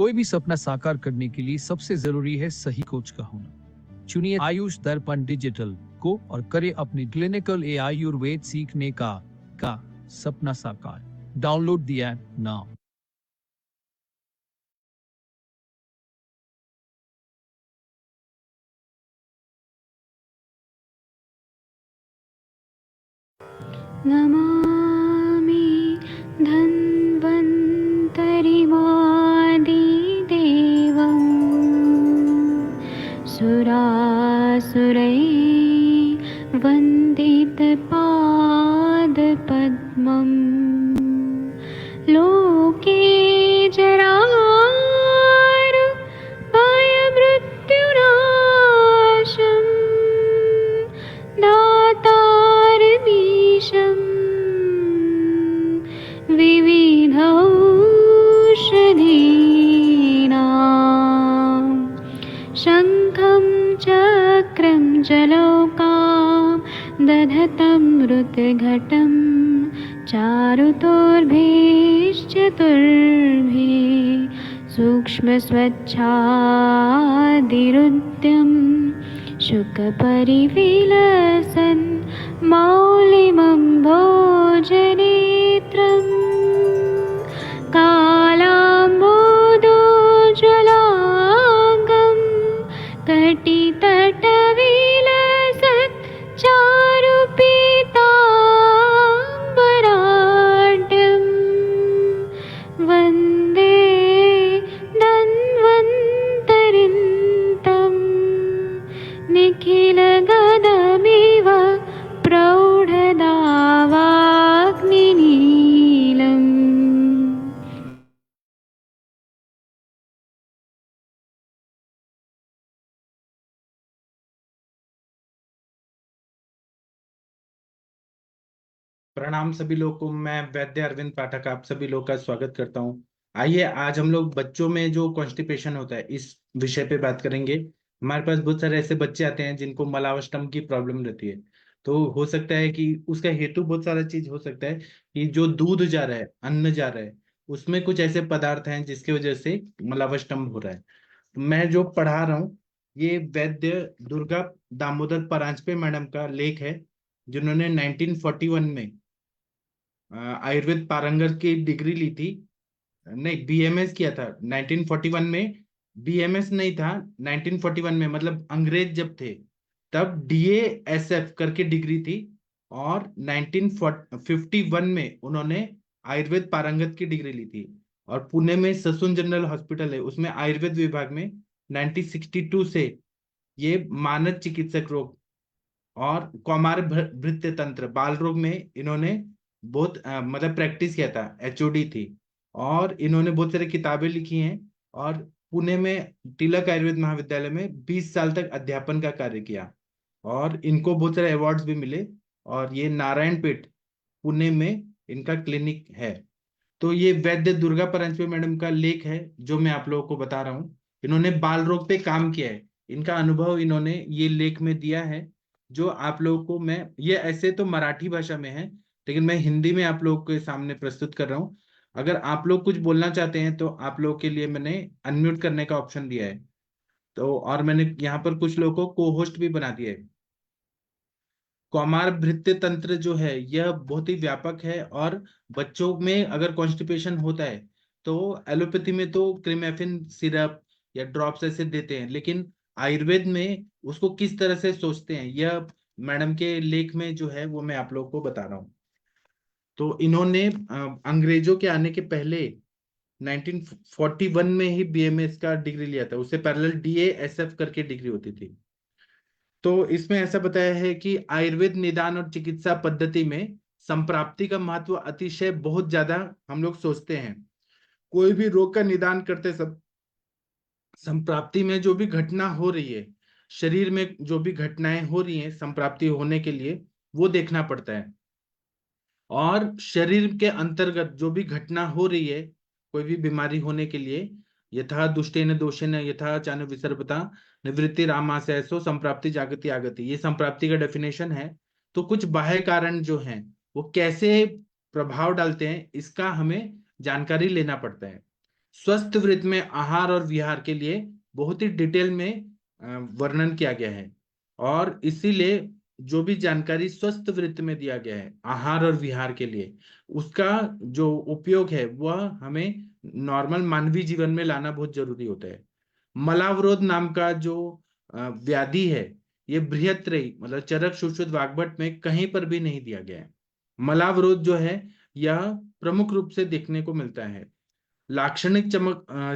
कोई भी सपना साकार करने के लिए सबसे जरूरी है सही कोच का होना। चुनिए आयुष दर्पण डिजिटल को और करे अपनी क्लिनिकल आयुर्वेद सीखने का सपना साकार। Download the app now. Namami धन्वन्तरिमादिदेवं सुरासुरैः वन्दितपादपद्मम् लोके जरामृत्युनाशं दातारमीशं विविधौषधीनां शङ्खं चक्रं जलौकां दधतं मृतघटं चारुतोर्भिश्चतुर्भिः सूक्ष्मस्वच्छादिरुद्यं शुकपरिविलसन् मौलिमं भोजनेत्रम् कालाम्बोदोज्ज्वलाङ्गं कटितटविलसत् चारुपीताम्बराढ्यं वन्दे धन्वन्तरिन्तं निखिलगदमिव प्रौढदावाग्निनीलम्। प्रणाम सभी लोगों को। मैं वैद्य अरविंद पाठक आप सभी लोग का स्वागत करता हूं। आइए आज हम लोग बच्चों में जो कॉन्स्टिपेशन होता है इस विषय पे बात करेंगे। हमारे पास बहुत सारे ऐसे बच्चे आते हैं जिनको मलावष्टम की प्रॉब्लम रहती है। तो हो सकता है कि उसका हेतु बहुत सारा चीज हो सकता है कि जो दूध जा रहा है, अन्न जा रहा है, उसमें कुछ ऐसे पदार्थ हैं जिसकी वजह से मलावष्टम हो रहा है। तो मैं जो पढ़ा रहा हूँ ये वैद्य दुर्गा दामोदर परांजपे मैडम का लेख है, जिन्होंने 1941 में आयुर्वेद पारंगत की डिग्री ली थी। नहीं, बीएमएस किया था 1941 में। बीएमएस नहीं था 1941 में, मतलब अंग्रेज जब थे तब डीएएसएफ करके डिग्री थी। और 1951 में उन्होंने आयुर्वेद पारंगत की डिग्री ली थी। और पुणे में ससुन जनरल हॉस्पिटल है, उसमें आयुर्वेद विभाग में 1962 से ये मानद चिकित्सक रोग और कौमार भृत्य तंत्र बाल रोग में इन्होंने बहुत मतलब प्रैक्टिस किया था, एचओडी थी। और इन्होंने बहुत सारी किताबें लिखी हैं। और पुणे में तिलक आयुर्वेद महाविद्यालय में 20 साल तक अध्यापन का कार्य किया और इनको बहुत सारे अवार्ड्स भी मिले। और ये नारायणपेट पुणे में इनका क्लिनिक है। तो ये वैद्य दुर्गा परांजपे मैडम का लेख है जो मैं आप लोगों को बता रहा हूँ। इन्होंने बाल रोग पे काम किया है, इनका अनुभव इन्होंने ये लेख में दिया है, जो आप लोगों को मैं ये ऐसे तो मराठी भाषा में है लेकिन मैं हिंदी में आप लोगों के सामने प्रस्तुत कर रहा हूँ। अगर आप लोग कुछ बोलना चाहते हैं तो आप लोगों के लिए मैंने अनम्यूट करने का ऑप्शन दिया है। तो और मैंने यहाँ पर कुछ लोगों को को होस्ट भी बना दिया है। कौमार भृत्य तंत्र जो है यह बहुत ही व्यापक है और बच्चों में अगर कॉन्स्टिपेशन होता है तो एलोपैथी में तो क्रिमेफिन सिरप या ड्रॉप्स ऐसे देते हैं, लेकिन आयुर्वेद में उसको किस तरह से सोचते हैं यह मैडम के लेख में जो है वो मैं आप लोगों को बता रहा हूँ। तो इन्होंने अंग्रेजों के आने के पहले 1941 में ही बीएमएस का डिग्री लिया था, उससे पैरेलल डीएएसएफ करके डिग्री होती थी। तो इसमें ऐसा बताया है कि आयुर्वेद निदान और चिकित्सा पद्धति में संप्राप्ति का महत्व अतिशय बहुत ज्यादा हम लोग सोचते हैं। कोई भी रोग का निदान करते सब संप्राप्ति में जो भी घटना हो रही है, शरीर में जो भी घटनाएं हो रही हैं संप्राप्ति होने के लिए, वो देखना पड़ता है। और शरीर के अंतर्गत जो भी घटना हो रही है कोई भी बीमारी होने के लिए, यथा दुष्टेन दोषेन यथा चानु विसर्पता निवृत्ति रामाशयसो संप्राप्ति जागति आगति, ये संप्राप्ति का डेफिनेशन है। तो कुछ बाह्य कारण जो हैं वो कैसे प्रभाव डालते हैं इसका हमें जानकारी लेना पड़ता है। स्वस्थ वृत्त में आहार और विहार के लिए बहुत ही डिटेल में वर्णन किया गया है, और इसीलिए जो भी जानकारी स्वस्थ वृत्त में दिया गया है आहार और विहार के लिए, उसका जो उपयोग है वह हमें नॉर्मल मानवीय जीवन में लाना बहुत जरूरी होता है। मलावरोध नाम का जो व्याधि है, ये बृहत्त्रयी मतलब चरक सुश्रुत वाग्भट में कहीं पर भी नहीं दिया गया है। मलावरोध जो है यह प्रमुख रूप से देखने को मिलता है। लाक्षणिक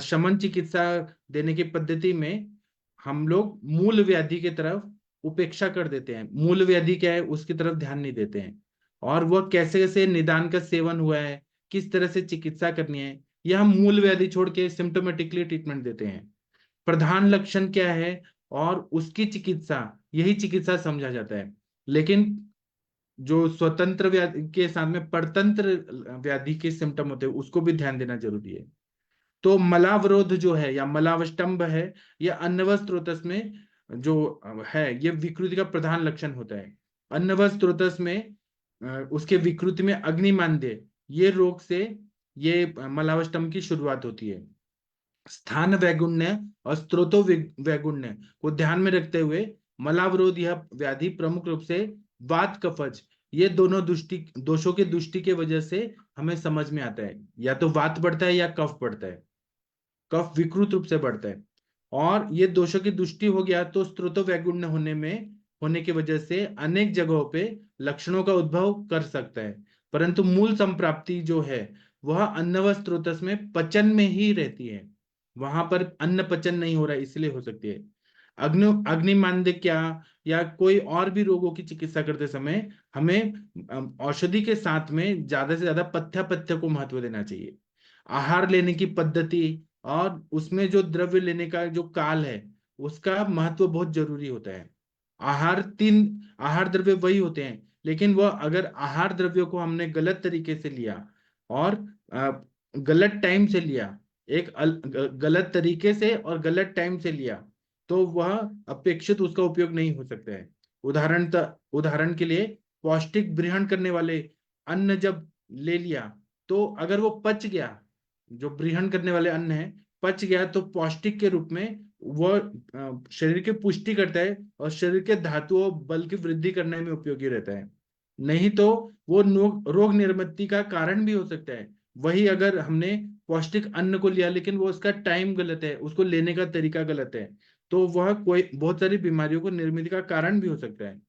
शमन चिकित्सा देने की पद्धति में हम लोग मूल व्याधि की तरफ उपेक्षा कर देते हैं। मूल व्याधि क्या है उसकी तरफ ध्यान नहीं देते हैं, और वह कैसे कैसे निदान का सेवन हुआ है, किस तरह से चिकित्सा करनी है, यह हम मूल व्याधि छोड़ के सिम्टोमेटिकली ट्रीटमेंट देते हैं। प्रधान लक्षण क्या है और उसकी चिकित्सा, यही चिकित्सा समझा जाता है। लेकिन जो स्वतंत्र व्याधि के साथ में परतंत्र व्याधि के सिम्टम होते हैं उसको भी ध्यान देना जरूरी है। तो मलावरोध जो है या मलावष्टम्भ है, यह अन्नवत स्रोतस में जो है ये विकृति का प्रधान लक्षण होता है। अन्नवत स्रोतस में उसके विकृति में अग्निमांद्य, ये रोग से ये मलावष्टम्भ की शुरुआत होती है। स्थान वैगुण्य और स्त्रोतो वैगुण्य को ध्यान में रखते हुए मलावरोध यह व्याधि प्रमुख रूप से वात कफज, ये दोनों दोषों की दृष्टि के वजह से हमें समझ में आता है। या तो वात बढ़ता है या कफ बढ़ता है, कफ विकृत रूप से बढ़ता है। और ये दोषों की दृष्टि हो गया तो स्त्रोतो वैगुण्य होने की वजह से अनेक जगहों पे लक्षणों का उद्भव कर सकता है, परंतु मूल संप्राप्ति जो है वह अन्नव स्रोतस में पचन में ही रहती है। वहां पर अन्न पचन नहीं हो रहा है, इसलिए हो सकती है। अग्निमांद्य क्या या कोई और भी रोगों की चिकित्सा करते समय हमें औषधि के साथ में ज्यादा से ज्यादा पथ्य को महत्व देना चाहिए। आहार लेने की पद्धति और उसमें जो द्रव्य लेने का जो काल है उसका महत्व बहुत जरूरी होता है। तीन आहार द्रव्य वही होते हैं, लेकिन वह अगर आहार द्रव्यों को हमने गलत तरीके से लिया और गलत टाइम से लिया, गलत तरीके से और गलत टाइम से लिया, तो वह अपेक्षित उसका उपयोग नहीं हो सकता है। उदाहरण के लिए पौष्टिक ग्रहण करने वाले अन्न जब ले लिया तो अगर वो पच गया, जो ग्रहण करने वाले अन्न है पच गया, तो पौष्टिक के रूप में वह शरीर की पुष्टि करता है और शरीर के धातुओं बल की वृद्धि करने में उपयोगी रहता है। नहीं तो वो रोग निर्मित का कारण भी हो सकता है। वही अगर हमने पौष्टिक अन्न को लिया लेकिन वो उसका टाइम गलत है, उसको लेने का तरीका गलत है, तो वह कोई बहुत सारी बीमारियों को निर्मित का कारण भी हो सकता है,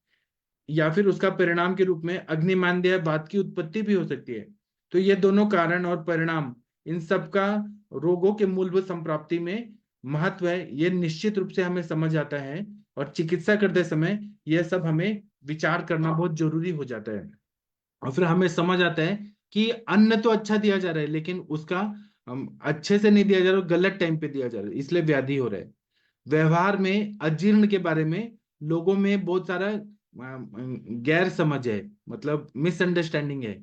या फिर उसका परिणाम के रूप में अग्निमांद्य बात की उत्पत्ति भी हो सकती है। तो ये दोनों कारण और परिणाम, इन सब का रोगों के मूलभूत संप्राप्ति में महत्व है, ये निश्चित रूप से हमें समझ आता है, और चिकित्सा करते समय यह सब हमें विचार करना बहुत जरूरी हो जाता है। और फिर हमें समझ आता है कि अन्न तो अच्छा दिया जा रहा है लेकिन उसका अच्छे से नहीं दिया जा रहा, गलत टाइम पे दिया जा रहा है, इसलिए व्याधि हो रहा है। व्यवहार में अजीर्ण के बारे में लोगों में बहुत सारा गैर समझ है, मतलब मिसअंडरस्टैंडिंग है।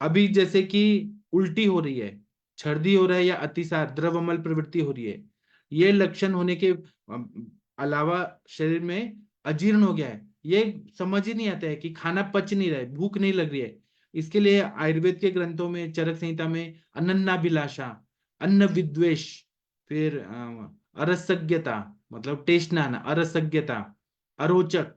अभी जैसे कि उल्टी हो रही है, छर्दी हो रहा है, या अतिसार द्रवमल प्रवृत्ति हो रही है, ये लक्षण होने के अलावा शरीर में अजीर्ण हो गया है, ये समझ ही नहीं आता है कि खाना पच नहीं रहा है, भूख नहीं लग रही है। इसके लिए आयुर्वेद के ग्रंथों में चरक संहिता में अनन्नाभिलाषा, अन्न विद्वेष, फिर अरसज्ञता मतलब टेस्ट ना आना, अरसज्ञता, अरोचक,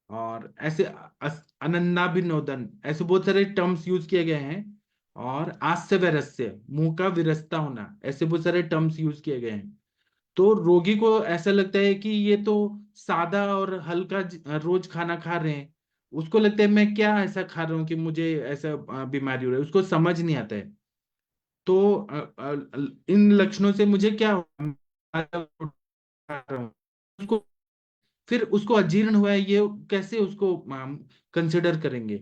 और ऐसे अनन्नाभिनोदन, ऐसे बहुत सारे टर्म्स यूज किए गए हैं। और आस्य वैरस्य, मुंह का विरसता होना, ऐसे बहुत सारे टर्म्स यूज किए गए हैं। तो रोगी को ऐसा लगता है कि ये तो सादा और हल्का रोज खाना खा रहे हैं, उसको लगता है मैं क्या ऐसा खा रहा हूँ कि मुझे ऐसा बीमारी हो रही है, उसको समझ नहीं आता है। तो इन लक्षणों से मुझे क्या उसको, फिर उसको अजीर्ण हुआ है, ये कैसे उसको कंसिडर करेंगे।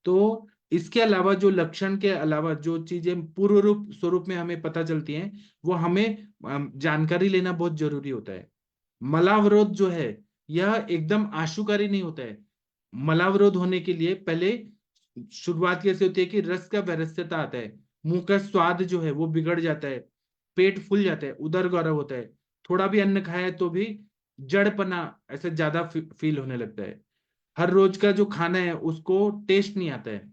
तो इसके अलावा जो लक्षण के अलावा जो चीजें पूर्व रूप स्वरूप में हमें पता चलती हैं, वो हमें जानकारी लेना बहुत जरूरी होता है। मलावरोध जो है यह एकदम आशुकारी नहीं होता है। मलावरोध होने के लिए पहले शुरुआत कैसे होती है कि रस का वैरस्यता आता है, मुंह का स्वाद जो है वो बिगड़ जाता है, पेट फूल जाता है, उदर गौरव होता है, थोड़ा भी अन्न खाया तो भी जड़पना ऐसे ज्यादा फील होने लगता है। हर रोज का जो खाना है उसको टेस्ट नहीं आता है।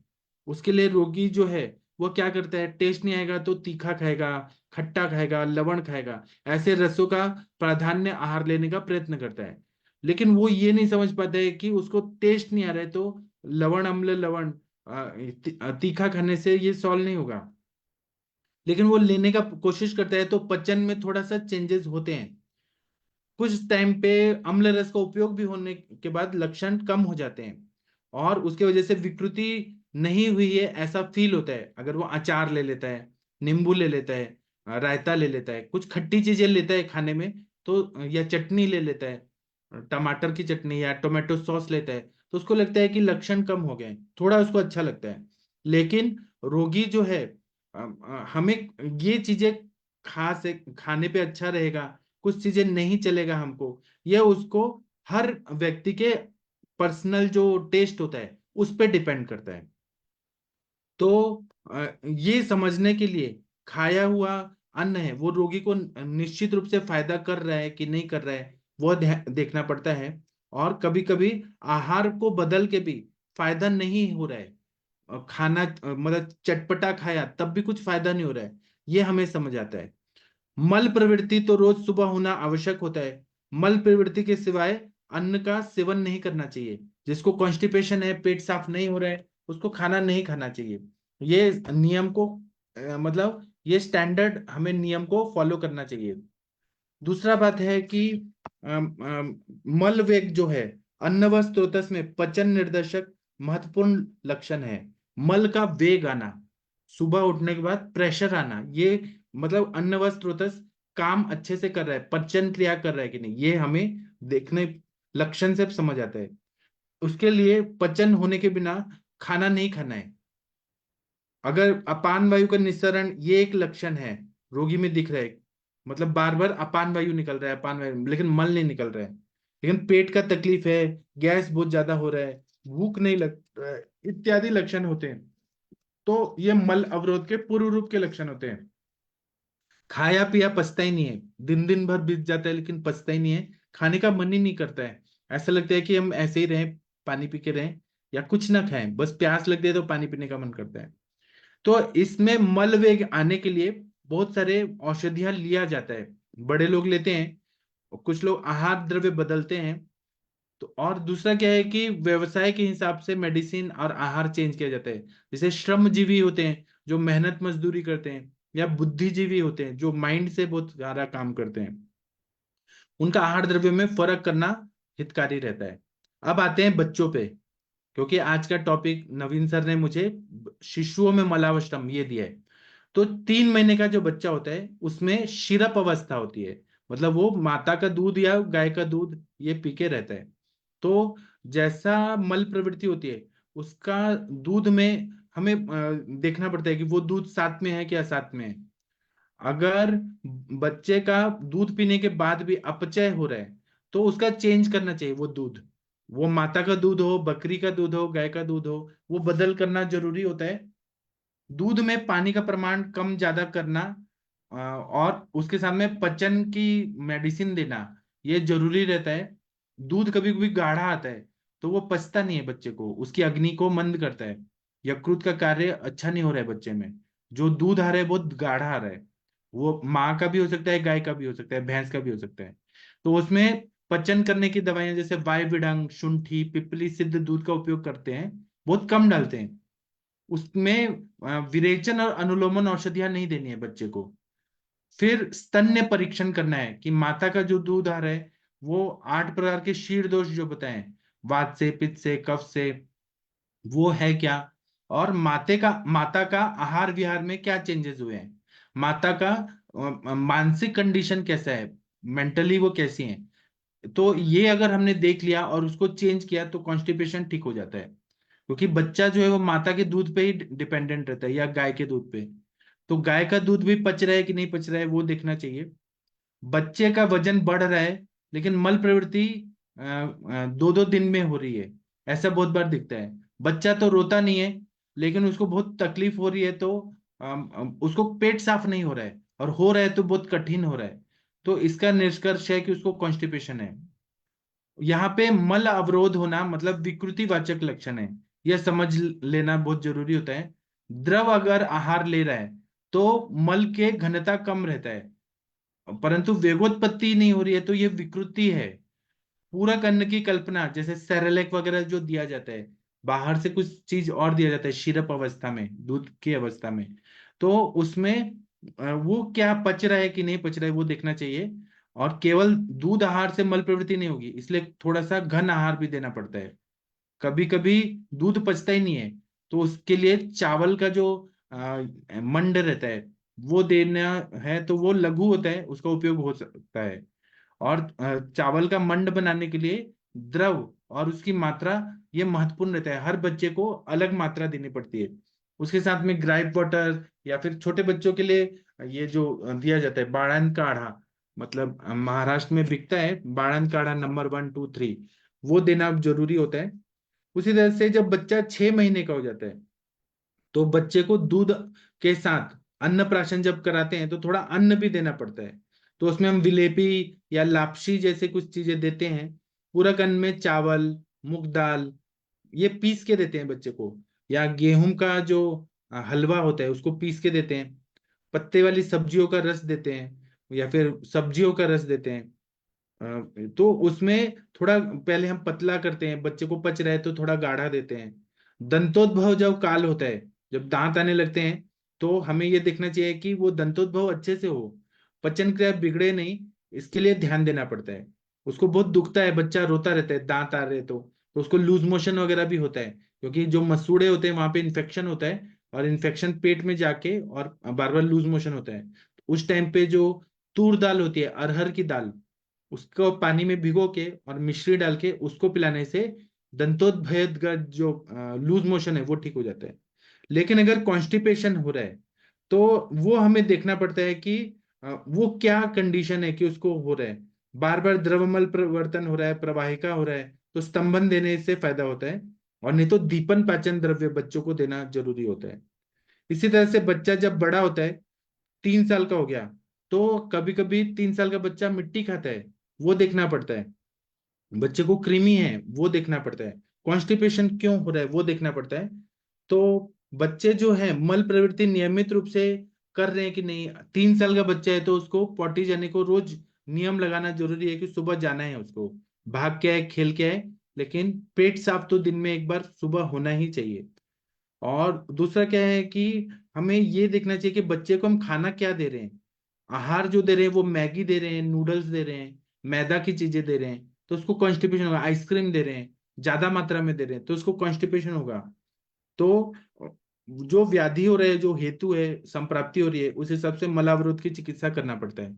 उसके लिए रोगी जो है वो क्या करता है, टेस्ट नहीं आएगा तो तीखा खाएगा, खट्टा खाएगा, लवण खाएगा, ऐसे रसों का प्राधान्य आहार लेने का प्रयत्न करता है। लेकिन वो ये नहीं समझ पाता है कि उसको टेस्ट नहीं आ रहा है, तो लवण अम्ल लवण तीखा खाने से ये सॉल्व नहीं होगा। लेकिन वो लेने का कोशिश करता है तो पचन में थोड़ा सा चेंजेस होते हैं। कुछ टाइम पे अम्ल रस का उपयोग भी होने के बाद लक्षण कम हो जाते हैं, और उसके वजह से विकृति नहीं हुई है ऐसा फील होता है। अगर वो अचार ले लेता है, नींबू ले लेता है, रायता ले लेता है, कुछ खट्टी चीजें लेता है खाने में, तो या चटनी ले लेता है, टमाटर की चटनी या टोमेटो सॉस लेता है, तो उसको लगता है कि लक्षण कम हो गए, थोड़ा उसको अच्छा लगता है। लेकिन रोगी जो है, हमें ये चीजें खाने पे अच्छा रहेगा, कुछ चीजें नहीं चलेगा हमको, यह उसको हर व्यक्ति के पर्सनल जो टेस्ट होता है उस पे डिपेंड करता है। तो ये समझने के लिए खाया हुआ अन्न है वो रोगी को निश्चित रूप से फायदा कर रहा है कि नहीं कर रहा है, वो देखना पड़ता है। और कभी कभी आहार को बदल के भी फायदा नहीं हो रहा है, खाना मतलब चटपटा खाया तब भी कुछ फायदा नहीं हो रहा है, ये हमें समझ आता है। मल प्रवृत्ति तो रोज सुबह होना आवश्यक होता है। मल प्रवृत्ति के सिवाय अन्न का सेवन नहीं करना चाहिए। जिसको कॉन्स्टिपेशन है, पेट साफ नहीं हो रहा है, उसको खाना नहीं खाना चाहिए। ये नियम को मतलब ये स्टैंडर्ड हमें नियम को फॉलो करना चाहिए। दूसरा बात है कि मल वेग जो है अन्न व स्रोतस में पचन निर्देशक महत्वपूर्ण लक्षण है। मल का वेग आना, सुबह उठने के बाद प्रेशर आना, ये मतलब अन्न व स्रोतस काम अच्छे से कर रहा है, पचन क्रिया कर रहा है कि नहीं, ये हमें देखने लक्षण से समझ आता है। उसके लिए पचन होने के बिना खाना नहीं खाना है। अगर अपान वायु का निस्सरण ये एक लक्षण है, रोगी में दिख रहा है, मतलब बार बार अपान वायु निकल रहा है, अपान वायु, लेकिन मल नहीं निकल रहा है। लेकिन पेट का तकलीफ है, गैस बहुत ज्यादा हो रहा है, भूख नहीं लग रहा है, इत्यादि लक्षण होते हैं, तो ये मल अवरोध के पूर्व रूप के लक्षण होते हैं। खाया पिया पचता ही नहीं है, दिन दिन भर बीत जाता है लेकिन पचता ही नहीं है, खाने का मन ही नहीं करता है, ऐसा लगता है कि हम ऐसे ही रहें, पानी पी के रहें या कुछ ना खाएं, बस प्यास लगती है तो पानी पीने का मन करता है। तो इसमें मल वेग आने के लिए बहुत सारे औषधियां लिया जाता है, बड़े लोग लेते हैं और कुछ लोग आहार द्रव्य बदलते हैं। तो और दूसरा क्या है कि व्यवसाय के हिसाब से मेडिसिन और आहार चेंज किया जाता है। जैसे श्रमजीवी होते हैं जो मेहनत मजदूरी करते हैं, या बुद्धिजीवी होते हैं जो माइंड से बहुत ज्यादा काम करते हैं, उनका आहार द्रव्य में फर्क करना हितकारी रहता है। अब आते हैं बच्चों पे, क्योंकि आज का टॉपिक नवीन सर ने मुझे शिशुओं में मलावष्टम ये दिया है। तो 3 महीने का जो बच्चा होता है उसमें शिरप अवस्था होती है, मतलब वो माता का दूध या गाय का दूध ये पी के रहता है। तो जैसा मल प्रवृत्ति होती है उसका दूध में हमें देखना पड़ता है कि वो दूध साथ में है कि असाथ में है। अगर बच्चे का दूध पीने के बाद भी अपचय हो रहा है तो उसका चेंज करना चाहिए वो दूध, वो माता का दूध हो, बकरी का दूध हो, गाय का दूध हो, वो बदल करना जरूरी होता है। दूध में पानी का प्रमाण कम ज्यादा करना और उसके साथ में पचन की मेडिसिन देना ये जरूरी रहता है। दूध कभी कभी गाढ़ा आता है तो वो पचता नहीं है, बच्चे को उसकी अग्नि को मंद करता है, यकृत का कार्य अच्छा नहीं हो रहा है बच्चे में, जो दूध आ रहा है बहुत गाढ़ा आ रहा है। वो माँ का भी हो सकता है, गाय का भी हो सकता है, भैंस का भी हो सकता है। तो उसमें पचन करने की दवाइयां जैसे वायविडंग, शुंठी, पिपली सिद्ध दूध का उपयोग करते हैं, बहुत कम डालते हैं उसमें। विरेचन और अनुलोमन औषधियां नहीं देनी है बच्चे को। फिर स्तन्य परीक्षण करना है कि माता का जो दूध आ रहा है वो 8 प्रकार के शीर दोष जो बताए, वात से, पित्त से, कफ से, वो है क्या, और माता का आहार विहार में क्या चेंजेस हुए हैं, माता का मानसिक कंडीशन कैसा है, मेंटली वो कैसी है। तो ये अगर हमने देख लिया और उसको चेंज किया तो कॉन्स्टिपेशन ठीक हो जाता है। क्योंकि बच्चा जो है वो माता के दूध पे ही डिपेंडेंट रहता है या गाय के दूध पे, तो गाय का दूध भी पच रहा है कि नहीं पच रहा है वो देखना चाहिए। बच्चे का वजन बढ़ रहा है लेकिन मल प्रवृत्ति 2-2 दिन में हो रही है, ऐसा बहुत बार दिखता है। बच्चा तो रोता नहीं है लेकिन उसको बहुत तकलीफ हो रही है, तो उसको पेट साफ नहीं हो रहा है, और हो रहा है तो बहुत कठिन हो रहा है, तो इसका निष्कर्ष है कि उसको कॉन्स्टिपेशन है। यहाँ पे मल अवरोध होना मतलब विकृतिवाचक लक्षण है, यह समझ लेना बहुत जरूरी होता है। द्रव अगर आहार ले रहा है तो मल के घनता कम रहता है, परंतु वेगोत्पत्ति नहीं हो रही है तो ये विकृति है। पूरक अन्न की कल्पना, जैसे सेरेलेक वगैरह जो दिया जाता है, बाहर से कुछ चीज और दिया जाता है सिरप अवस्था में, दूध की अवस्था में, तो उसमें वो क्या पच रहा है कि नहीं पच रहा है वो देखना चाहिए। और केवल दूध आहार से मल प्रवृत्ति नहीं होगी, इसलिए थोड़ा सा घन आहार भी देना पड़ता है। कभी कभी दूध पचता ही नहीं है, तो उसके लिए चावल का जो मंड रहता है वो देना है, तो वो लघु होता है, उसका उपयोग हो सकता है। और चावल का मंड बनाने के लिए द्रव और उसकी मात्रा ये महत्वपूर्ण रहता है, हर बच्चे को अलग मात्रा देनी पड़ती है। उसके साथ में ग्राइप वाटर, या फिर छोटे बच्चों के लिए ये जो दिया जाता है बाड़न काढ़ा, मतलब महाराष्ट्र में बिकता है बाड़न काढ़ा नंबर 1 2 3, वो देना जरूरी होता है। उसी तरह से जब बच्चा 6 महीने का हो जाता है तो बच्चे को दूध के साथ अन्नप्राशन जब कराते हैं तो थोड़ा अन्न भी देना पड़ता है, तो उसमें हम विलेपी या लापसी जैसे कुछ चीजें देते हैं। पूरक अन्न में चावल, मूंग दाल, ये पीस के देते हैं बच्चे को, या गेहूं का जो हलवा होता है उसको पीस के देते हैं। पत्ते वाली सब्जियों का रस देते हैं, या फिर सब्जियों का रस देते हैं। तो उसमें थोड़ा पहले हम पतला करते हैं, बच्चे को पच रहा है तो थोड़ा गाढ़ा देते हैं। दंतोद्भव जब काल होता है, जब दांत आने लगते हैं, तो हमें ये देखना चाहिए कि वो दंतोद्भव अच्छे से हो, पचन क्रिया बिगड़े नहीं, इसके लिए ध्यान देना पड़ता है। उसको बहुत दुखता है, बच्चा रोता रहता है दांत आ रहे तो उसको लूज मोशन वगैरह भी होता है, क्योंकि जो मसूड़े होते हैं वहां पे इन्फेक्शन होता है, और इन्फेक्शन पेट में जाके और बार बार लूज मोशन होता है। उस टाइम पे जो तूर दाल होती है, अरहर की दाल, उसको पानी में भिगो के और मिश्री डाल के उसको पिलाने से दंतोद्भेद का जो लूज मोशन है वो ठीक हो जाता है। लेकिन अगर कॉन्स्टिपेशन हो रहा है तो वो हमें देखना पड़ता है कि वो क्या कंडीशन है कि उसको हो रहा है, बार बार द्रवमल परिवर्तन हो रहा है, प्रवाहिका हो रहा है, तो स्तंभन देने से फायदा होता है, और नहीं तो दीपन पाचन द्रव्य बच्चों को देना जरूरी होता है। इसी तरह से बच्चा जब बड़ा होता है, 3 साल का हो गया, तो कभी कभी 3 साल का बच्चा मिट्टी खाता है, वो देखना पड़ता है। बच्चे को कृमि है वो देखना पड़ता है, कॉन्स्टिपेशन क्यों हो रहा है वो देखना पड़ता है। तो बच्चे जो है मल प्रवृत्ति नियमित रूप से कर रहे हैं कि नहीं। 3 साल का बच्चा है तो उसको पॉटी जाने को रोज नियम लगाना जरूरी है कि सुबह जाना है उसको, भाग के आए खेल के आए, लेकिन पेट साफ तो दिन में एक बार सुबह होना ही चाहिए। और दूसरा क्या है कि हमें ये देखना चाहिए कि बच्चे को हम खाना क्या दे रहे हैं। आहार जो दे रहे हैं वो मैगी दे रहे हैं, नूडल्स दे रहे हैं, मैदा की चीजें दे रहे हैं, तो उसको कॉन्स्टिपेशन होगा। आइसक्रीम दे रहे हैं, ज्यादा मात्रा में दे रहे हैं, तो उसको कॉन्स्टिपेशन होगा। तो जो व्याधि हो रहे है, जो हेतु है, संप्राप्ति हो रही है, उस हिसाब से मलावरोध की चिकित्सा करना पड़ता है।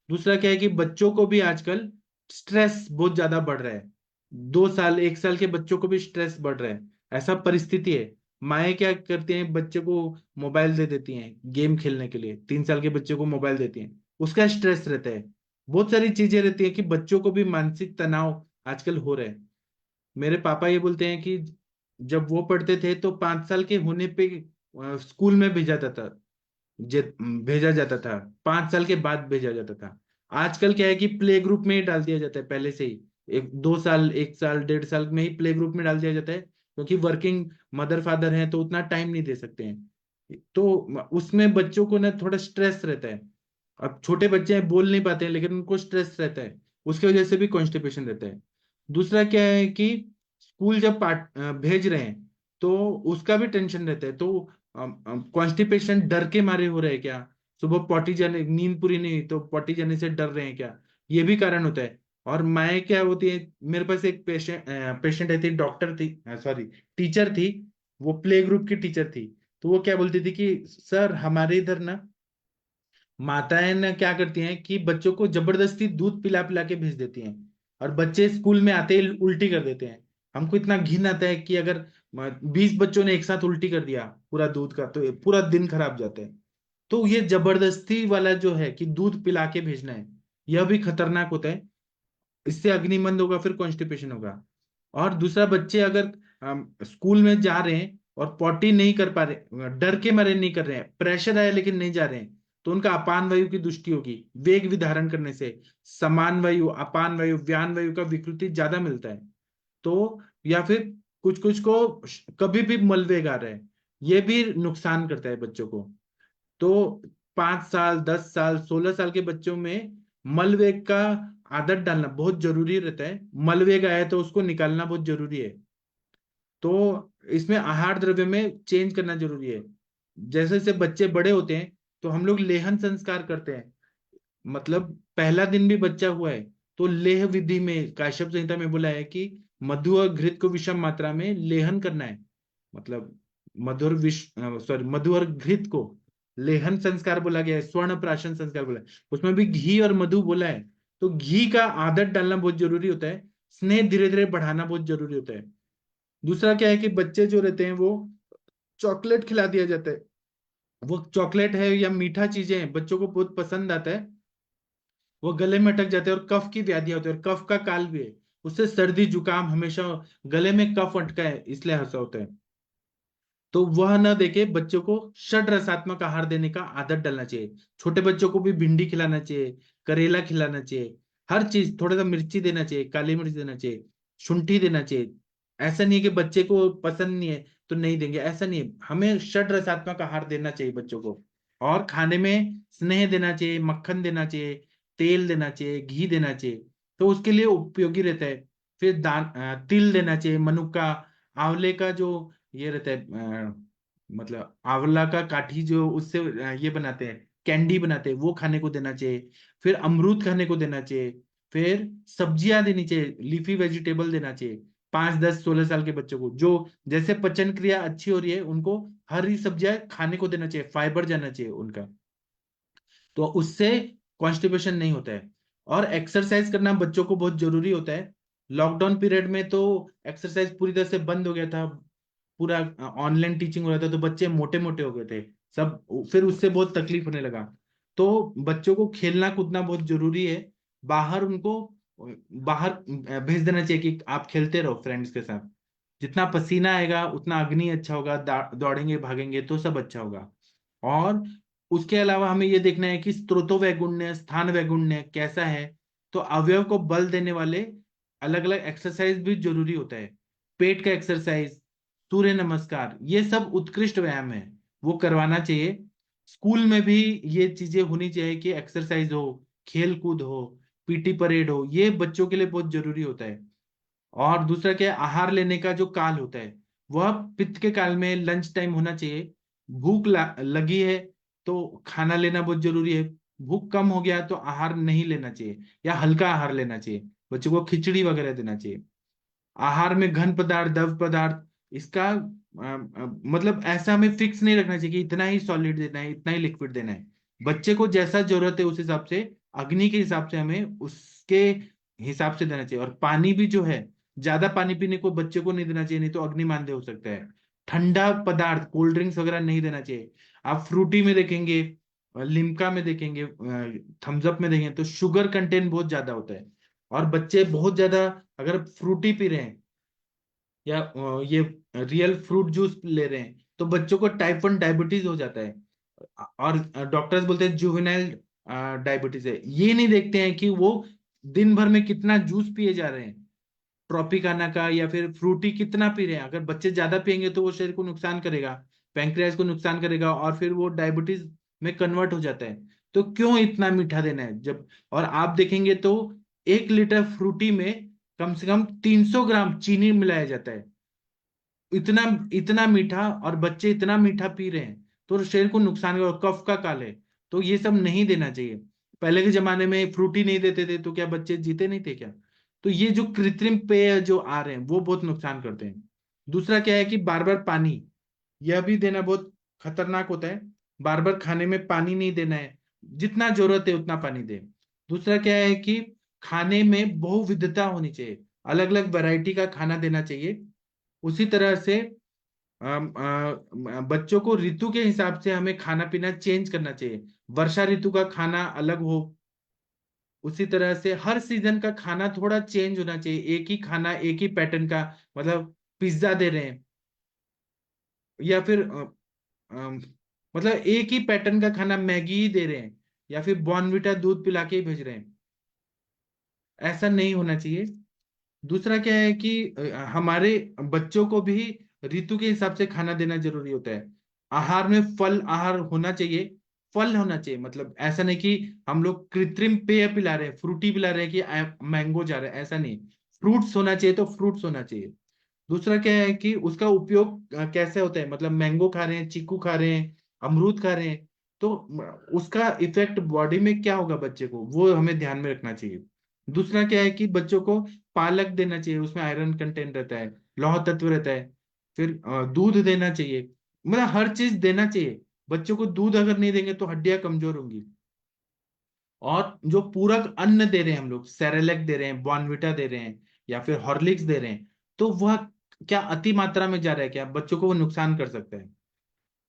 दूसरा क्या है कि बच्चों को भी आजकल स्ट्रेस बहुत ज्यादा बढ़ रहा है। 2 साल 1 साल के बच्चों को भी स्ट्रेस बढ़ रहा है, ऐसा परिस्थिति है। माए क्या करती हैं, बच्चे को मोबाइल दे देती हैं गेम खेलने के लिए, 3 साल के बच्चे को मोबाइल देती हैं, उसका स्ट्रेस रहता है। बहुत सारी चीजें रहती है कि बच्चों को भी मानसिक तनाव आजकल हो रहा है। मेरे पापा ये बोलते हैं कि जब वो पढ़ते थे तो 5 साल के होने पे स्कूल में भेजा जाता था, 5 साल के बाद भेजा जाता था। आजकल क्या है कि प्ले ग्रुप में ही डाल दिया जाता है पहले से ही, 2 साल 1 साल 1.5 साल में ही प्ले ग्रुप में डाल दिया जाता है, क्योंकि वर्किंग मदर फादर हैं तो उतना टाइम नहीं दे सकते हैं। तो उसमें बच्चों को ना थोड़ा स्ट्रेस रहता है। अब छोटे बच्चे हैं बोल नहीं पाते हैं, लेकिन उनको स्ट्रेस रहता है, उसकी वजह से भी कॉन्स्टिपेशन रहता है। दूसरा क्या है कि स्कूल जब भेज रहे हैं तो उसका भी टेंशन रहता है, तो कॉन्स्टिपेशन डर के मारे हो रहे हैं क्या, सुबह पॉटी जाने, नींद पूरी नहीं हुई तो पॉटी जाने से डर रहे हैं क्या, ये भी कारण होता है। और माए क्या होती है, मेरे पास एक पेशेंट आई थी, डॉक्टर थी, सॉरी टीचर थी, वो प्ले ग्रुप की टीचर थी। तो वो क्या बोलती थी कि सर हमारे इधर ना माताएं ना क्या करती हैं कि बच्चों को जबरदस्ती दूध पिला पिला के भेज देती हैं, और बच्चे स्कूल में आते ही उल्टी कर देते हैं। हमको इतना घिन आता है कि अगर 20 बच्चों ने एक साथ उल्टी कर दिया पूरा दूध का, तो ये पूरा दिन खराब जाता है। तो ये जबरदस्ती वाला जो है कि दूध पिला के भेजना है, यह भी खतरनाक होता है। इससे अग्निमंद होगा, फिर कॉन्स्टिपेशन होगा। और दूसरा, बच्चे अगर स्कूल में जा रहे हैं और पॉटी नहीं कर पा रहे, डर के मारे नहीं कर रहे हैं, प्रेशर आया लेकिन नहीं जा रहे हैं, तो उनका अपान वायु की दृष्टि होगी। वेग विधारण करने से समान वायु, अपान वायु, व्यान वायु का विकृति ज्यादा मिलता है। तो या फिर कुछ कुछ को कभी भी मलवेग आ रहा है, ये भी नुकसान करता है बच्चों को। तो 5 साल, 10 साल, 16 साल के बच्चों में मलवेग का आदत डालना बहुत जरूरी रहता है। मलवेग आया तो उसको निकालना बहुत जरूरी है। तो इसमें आहार द्रव्य में चेंज करना जरूरी है। जैसे जैसे बच्चे बड़े होते हैं तो हम लोग लेहन संस्कार करते हैं। मतलब पहला दिन भी बच्चा हुआ है तो लेह विधि में काश्यप संहिता में बोला है कि मधु और घृत को विषम मात्रा में लेहन करना है। मतलब मधु और घृत को लेहन संस्कार बोला गया है, स्वर्ण प्राशन संस्कार बोला है। उसमें भी घी और मधु बोला है। तो घी का आदत डालना बहुत जरूरी होता है। स्नेह धीरे धीरे बढ़ाना बहुत जरूरी होता है। दूसरा क्या है कि बच्चे जो रहते हैं वो चॉकलेट खिला दिया जाता है। वो चॉकलेट है या मीठा चीजें हैं बच्चों को बहुत पसंद आता है। वो गले में अटक जाते हैं और कफ की व्याधियां होती है और कफ का काल भी है। उससे सर्दी जुकाम हमेशा, गले में कफ अटका है इसलिए ऐसा होता है। तो वह न देके बच्चों को षड रसात्मक आहार देने का आदत डालना चाहिए। छोटे बच्चों को भी भिंडी खिलाना चाहिए, करेला खिलाना चाहिए। हर चीज, थोड़ा सा मिर्ची देना चाहिए, काली मिर्च देना चाहिए, शुंठी देना चाहिए। ऐसा नहीं है कि बच्चे को पसंद नहीं है तो नहीं देंगे, ऐसा नहीं है। हमें षड रसात्मक आहार देना चाहिए बच्चों को। और खाने में स्नेह देना चाहिए, मक्खन देना चाहिए, तेल देना चाहिए, घी देना चाहिए। तो उसके लिए उपयोगी रहता है। फिर तिल देना चाहिए, मनुका, आंवले का जो ये रहता है, मतलब आंवला का काठी जो उससे ये बनाते हैं, कैंडी बनाते हैं, वो खाने को देना चाहिए। फिर अमरूद खाने को देना चाहिए। फिर सब्जियां देनी चाहिए, लीफी वेजिटेबल देना चाहिए। 5, 10, 16 साल के बच्चों को जो जैसे पचन क्रिया अच्छी हो रही है उनको हरी सब्जियां खाने को देना चाहिए, फाइबर जाना चाहिए उनका। तो उससे कॉन्स्टिपेशन नहीं होता है। और एक्सरसाइज करना बच्चों को बहुत जरूरी होता है। लॉकडाउन पीरियड में तो एक्सरसाइज पूरी तरह से बंद हो गया था। पूरा ऑनलाइन टीचिंग हो रहा था तो बच्चे मोटे मोटे हो गए थे सब। फिर उससे बहुत तकलीफ होने लगा। तो बच्चों को खेलना कूदना बहुत जरूरी है। बाहर उनको बाहर भेज देना चाहिए कि आप खेलते रहो फ्रेंड्स के साथ। जितना पसीना आएगा उतना अग्नि अच्छा होगा, दौड़ेंगे भागेंगे तो सब अच्छा होगा। और उसके अलावा हमें ये देखना है कि स्त्रोतो वैगुण्य, स्थान वैगुण्य कैसा है। तो अवयव को बल देने वाले अलग अलग एक्सरसाइज भी जरूरी होता है। पेट का एक्सरसाइज, सूर्य नमस्कार, ये सब उत्कृष्ट व्यायाम है, वो करवाना चाहिए। स्कूल में भी ये चीजें होनी चाहिए कि एक्सरसाइज हो, खेल कूद हो, पीटी परेड हो, ये बच्चों के लिए बहुत जरूरी होता है। और दूसरा क्या है, आहार लेने का जो काल होता है वह पित्त के काल में लंच टाइम होना चाहिए। भूख लगी है तो खाना लेना बहुत जरूरी है। भूख कम हो गया तो आहार नहीं लेना चाहिए या हल्का आहार लेना चाहिए। बच्चों को खिचड़ी वगैरह देना चाहिए। आहार में घन पदार्थ, द्रव पदार्थ, इसका मतलब ऐसा हमें फिक्स नहीं रखना चाहिए कि इतना ही सॉलिड देना है, इतना ही लिक्विड देना है। बच्चे को जैसा जरूरत है उस हिसाब से, अग्नि के हिसाब से हमें उसके हिसाब से देना चाहिए। और पानी भी जो है, ज्यादा पानी पीने को बच्चे को नहीं देना चाहिए, नहीं तो अग्नि मानदेय हो सकता है। ठंडा पदार्थ, कोल्ड ड्रिंक्स वगैरह नहीं देना चाहिए। आप फ्रूटी में देखेंगे, लिम्का में देखेंगे, थम्स अप में देखेंगे तो शुगर कंटेंट बहुत ज्यादा होता है। और बच्चे बहुत ज्यादा अगर फ्रूटी पी रहे हैं या ये रियल फ्रूट जूस ले रहे हैं तो बच्चों को टाइप 1 डायबिटीज हो जाता है। और डॉक्टर्स बोलते हैं जुवेनाइल डायबिटीज है। ये नहीं देखते हैं कि वो दिन भर में कितना जूस पिए जा रहे हैं, ट्रॉपिकाना का या फिर फ्रूटी कितना पी रहे हैं। अगर बच्चे ज्यादा पियेंगे तो वो शरीर को नुकसान करेगा, पैंक्रियाज को नुकसान करेगा और फिर वो डायबिटीज में कन्वर्ट हो जाता है। तो क्यों इतना मीठा देना है जब। और आप देखेंगे तो 1 लीटर फ्रूटी में कम से कम 300 ग्राम चीनी मिलाया जाता है। इतना इतना मीठा, और बच्चे इतना मीठा पी रहे हैं तो शरीर को नुकसान करेगा, कफ का काल है। तो ये सब नहीं देना चाहिए। पहले के जमाने में फ्रूटी नहीं देते थे तो क्या बच्चे जीते नहीं थे क्या। तो ये जो कृत्रिम पेय जो आ रहे हैं वो बहुत नुकसान करते हैं। दूसरा क्या है कि बार बार पानी, यह भी देना बहुत खतरनाक होता है। बार बार खाने में पानी नहीं देना है, जितना जरूरत है उतना पानी दे। दूसरा क्या है कि खाने में बहुविधता होनी चाहिए, अलग अलग वैरायटी का खाना देना चाहिए। उसी तरह से बच्चों को ऋतु के हिसाब से हमें खाना पीना चेंज करना चाहिए। वर्षा ऋतु का खाना अलग हो, उसी तरह से हर सीजन का खाना थोड़ा चेंज होना चाहिए। एक ही खाना एक ही पैटर्न का, मतलब पिज्जा दे रहे हैं या फिर मतलब एक ही पैटर्न का खाना मैगी ही दे रहे हैं या फिर बॉर्नविटा दूध पिला के ही भेज रहे हैं, ऐसा नहीं होना चाहिए। दूसरा क्या है कि हमारे बच्चों को भी ऋतु के हिसाब से खाना देना जरूरी होता है। आहार में फल आहार होना चाहिए, फल होना चाहिए, मतलब ऐसा नहीं कि हम लोग कृत्रिम पेय पिला रहे हैं, फ्रूटी पिला रहे हैं कि मैंगो जा रहा है, ऐसा नहीं। फ्रूट्स होना चाहिए तो फ्रूट्स होना चाहिए। दूसरा क्या है कि उसका उपयोग कैसे होता है, मतलब मैंगो खा रहे हैं, चीकू खा रहे हैं, अमरूद खा रहे हैं, तो उसका इफेक्ट बॉडी में क्या होगा बच्चे को, वो हमें ध्यान में रखना चाहिए। दूसरा क्या है कि बच्चों को पालक देना चाहिए, उसमें आयरन कंटेंट रहता है, लौह तत्व रहता है। फिर दूध देना चाहिए, मतलब हर चीज देना चाहिए। बच्चों को दूध अगर नहीं देंगे तो हड्डियां कमजोर होंगी। और जो पूरक अन्न दे रहे हैं हम लोग, सेरेलेक दे रहे हैं, बॉर्नविटा दे रहे हैं, या फिर हॉर्लिक्स दे रहे हैं, तो वह क्या अति मात्रा में जा रहा है, क्या बच्चों को वो नुकसान कर सकता है।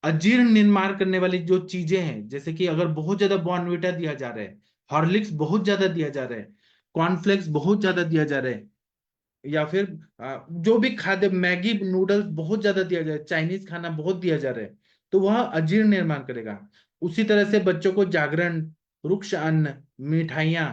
अजीर्ण निर्माण करने वाली जो चीजें हैं, जैसे कि अगर बहुत ज्यादा बॉर्नविटा दिया जा रहा है, हॉर्लिक्स बहुत ज्यादा दिया जा रहा है, कॉर्नफ्लेक्स बहुत ज्यादा दिया जा रहा है, या फिर जो भी खाद्य, मैगी नूडल्स बहुत ज्यादा दिया जा रहा है, चाइनीज खाना बहुत दिया जा रहा है, तो वह अजीर्ण निर्माण करेगा। उसी तरह से बच्चों को जागरण, रुक्ष अन्न, मिठाइयाँ,